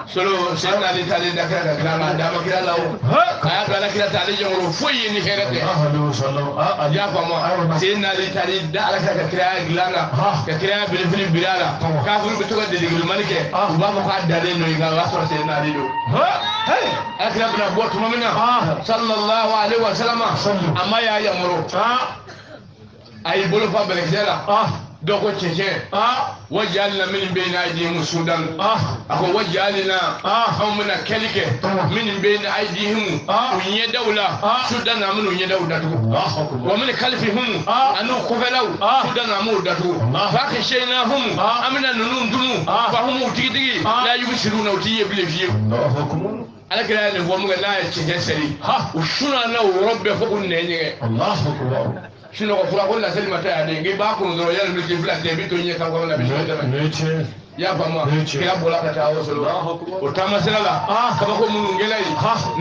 solo sen ali tali da kira da ma da ma kira lawo aya da kira tali jongro foyi ni herete ya fa mo sen ali tali da ala kira glanga ka kira bilbili bilala ka fu bi to de digil malike ba ko ka da de no ga wa so sen ali do akira bina bo to mamina sallallahu alaihi wasallam amma ya yamro ay bolo fa bele kala doko cheche wajalna min bayna aydihim sudan ako wajalna amna kalike min bayna aydihim unye dawla sudan amnu unye dawla tu wa min khalfihim anu kufalaw sudan amu datu fa khashaynahum amna nunum dumu fa hum utigi la yubshiruna utiye bilefiye ala kira ne bomu la cheche seri ushuna na rabbe fa kunnenye Allahu akbar sino ko fura ko la selma ta ade ngi ba ko no yalla no jefla te bi to nye kan ko na bi so ya ba ma ya bola ka ta wo solo o ta masala la ka ba ko mun ngelai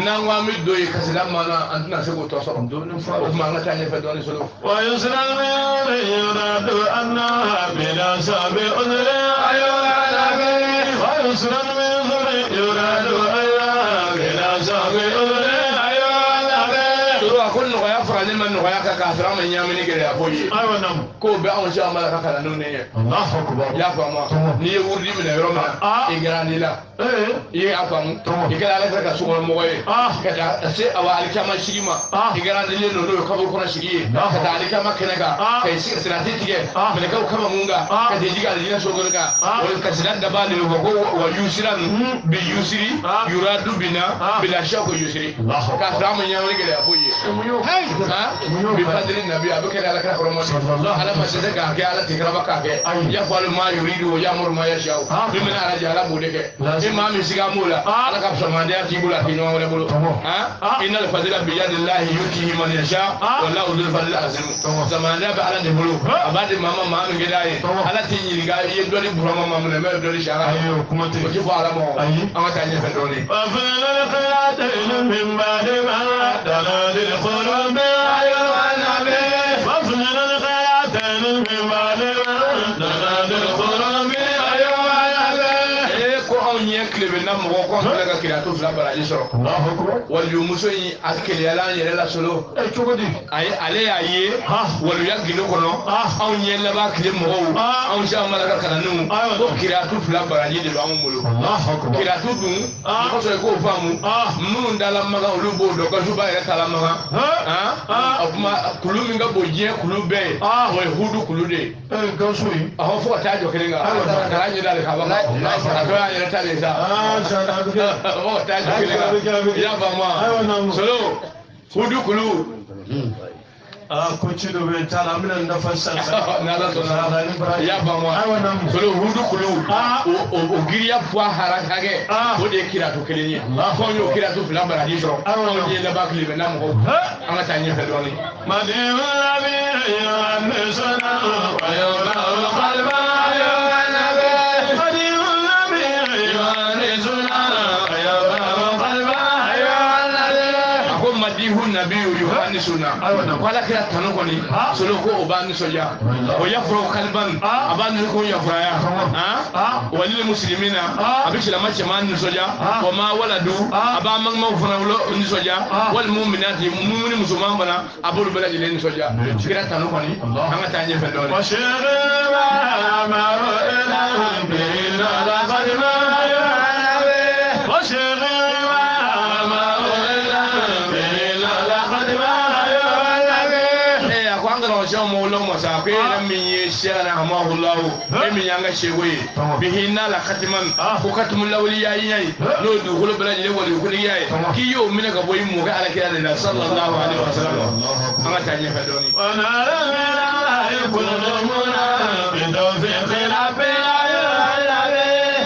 na wa mi do e kasila mana antuna se ko to so do no fa o ma na ta nye fa do ni solo wa yusral min yuradu anna bila sabi unra ayo nabi wa yusral min yuradu anna bila sabi unra ayo nabi to akon no ya fara ne man no ya ka fara man nyamini gere apoyi aywa nam ko be on sha mala ka kala no ne Allahu akbar ya fa ma ni e wurdi mi na yoro ma e grandi la e afam e kala la ka so mo moye ka da se awa alkama shigima e grandi le no no ka bo kona shigi ka da alkama kenega ka shi sirati tige me ka kama munga ka de jiga alina so gorka wal ka sidan da bali no ko wa yusiran bi yusiri yuradu bina bila shako yusiri ka fara man nyamini gere apoyi bi fadli nabi abaka ala ka romo ala ma se ka ke ala tikra baka ke ya falu ma yuridu ya mur ma yashau bi min ala jala bude ke imam siga mula ala ka samande ya tibula ki no wala bulu innal fadla bi yadillahi yutihi man yasha wallahu dhul fadli azim samande ba ala de bulu abade mama ma mi gedai ala tin yiriga ye doli burama ma mun me doli shara ayo kuma te ko ki fala mo amata nye fe doli wa fil qiyadatin min ba'di ma dalal qulub ayo nabi wa fil qiyadatin min ba'di ma dalal qulub ayo nabi ko on ye klebe na mo ko daga kira to fla bara isoro Allahu akbar wal yumuso yi akele ala yele la solo chogodi ay ale aye wal yagino kono on ye la ba kile mo on sha mala ka kananu ko kira to fla bara yi de ba mo mulo Allahu akbar kira to dun ko so ko famu mun dala maga ulubo do ko suba ya tala maga akuma kulu minga boje kulu be o hudu kulu de gansui aho fo ta jo kelenga kala ni dale ka ba ka ya ta le sa shada duka o ta jo kelenga ya ba ma solo hudu kulu ko cido be tala amina da fasal na la to ya ba ma solo hudu kulu o giriya fo haraka ge o de kira to kelenye ko yo kira to fila bara ni so o ye la ba kile na mo an ta nye fe doni madina nabi ya nisana wa ya qalba ya nabi madina nabi ya nisana ya qalba ya nabi ko madihu nabi yohanisuna wala kira tanu koni solo ko obani soja o yafro kalban abani ko yafraya walil muslimina abishila mache man soja wa ma waladu aba man ma fana ni soja wal mu'minati mu'mini musulman bana abul balad ni soja kira tanu koni anga tanye fe dole wa shirma amaru ila bina la qalba ya nabi wa shirma mawlo masa ko ran min ye shara hamahullahu e min yanga shegoye bihi na la khatiman ko katumul lawli yayi no du hulu balaji le wali ko yayi ki yo min ga boy mu ga ala kiyada da sallallahu alaihi wasallam anga tanye fa doni wa nara la yakunu muna bi tawfiq rabbi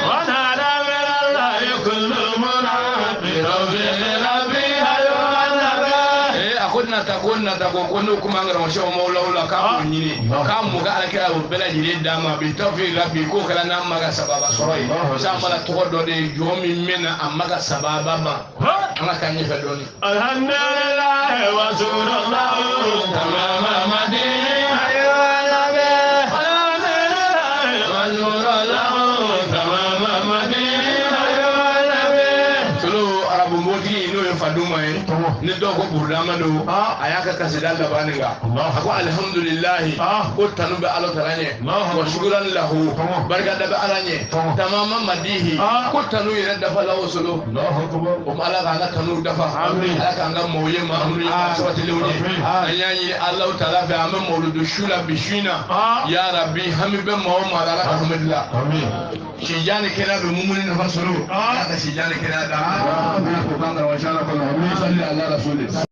wa nara la yakunu muna bi tawfiq rabbi na ta ko no kuma ngara mo shaw mawla la ka ko nyini ka mu ga ala kira bela jire dama bi tawfi rabbi ko kala na maga sababa soroi sa mala to do de jomi mena amaga sababa ma anga kan ni fa doni alhamdulillah wa sallallahu tamama madina ya nabi alhamdulillah wa sallallahu tamama madina ya nabi solo arabu moti no e faduma e ni dɔw ko burudama don a y'a ka kasida laban nin kan a ko alihamudulilahi ko tanu bɛ ala tala ɲɛ wa sugulan lahu barikada bɛ ala ɲɛ tamama madihi ko tanu yɛrɛ dafa la o solo o ma ala k'an ka tanu dafa ala k'an ka mɔw ye maa minnu ye maa sabatilenw ye an y'a ɲini ala tala fɛ an bɛ mawludu su la bi su in na ya rabi hami bɛ maa o maa la ala ka hamadi la sijani kɛnɛ bɛ mumuni nafa sɔrɔ ala ka sijani kɛnɛ d'a ma ko kan ka wa shala ko salli ala rasul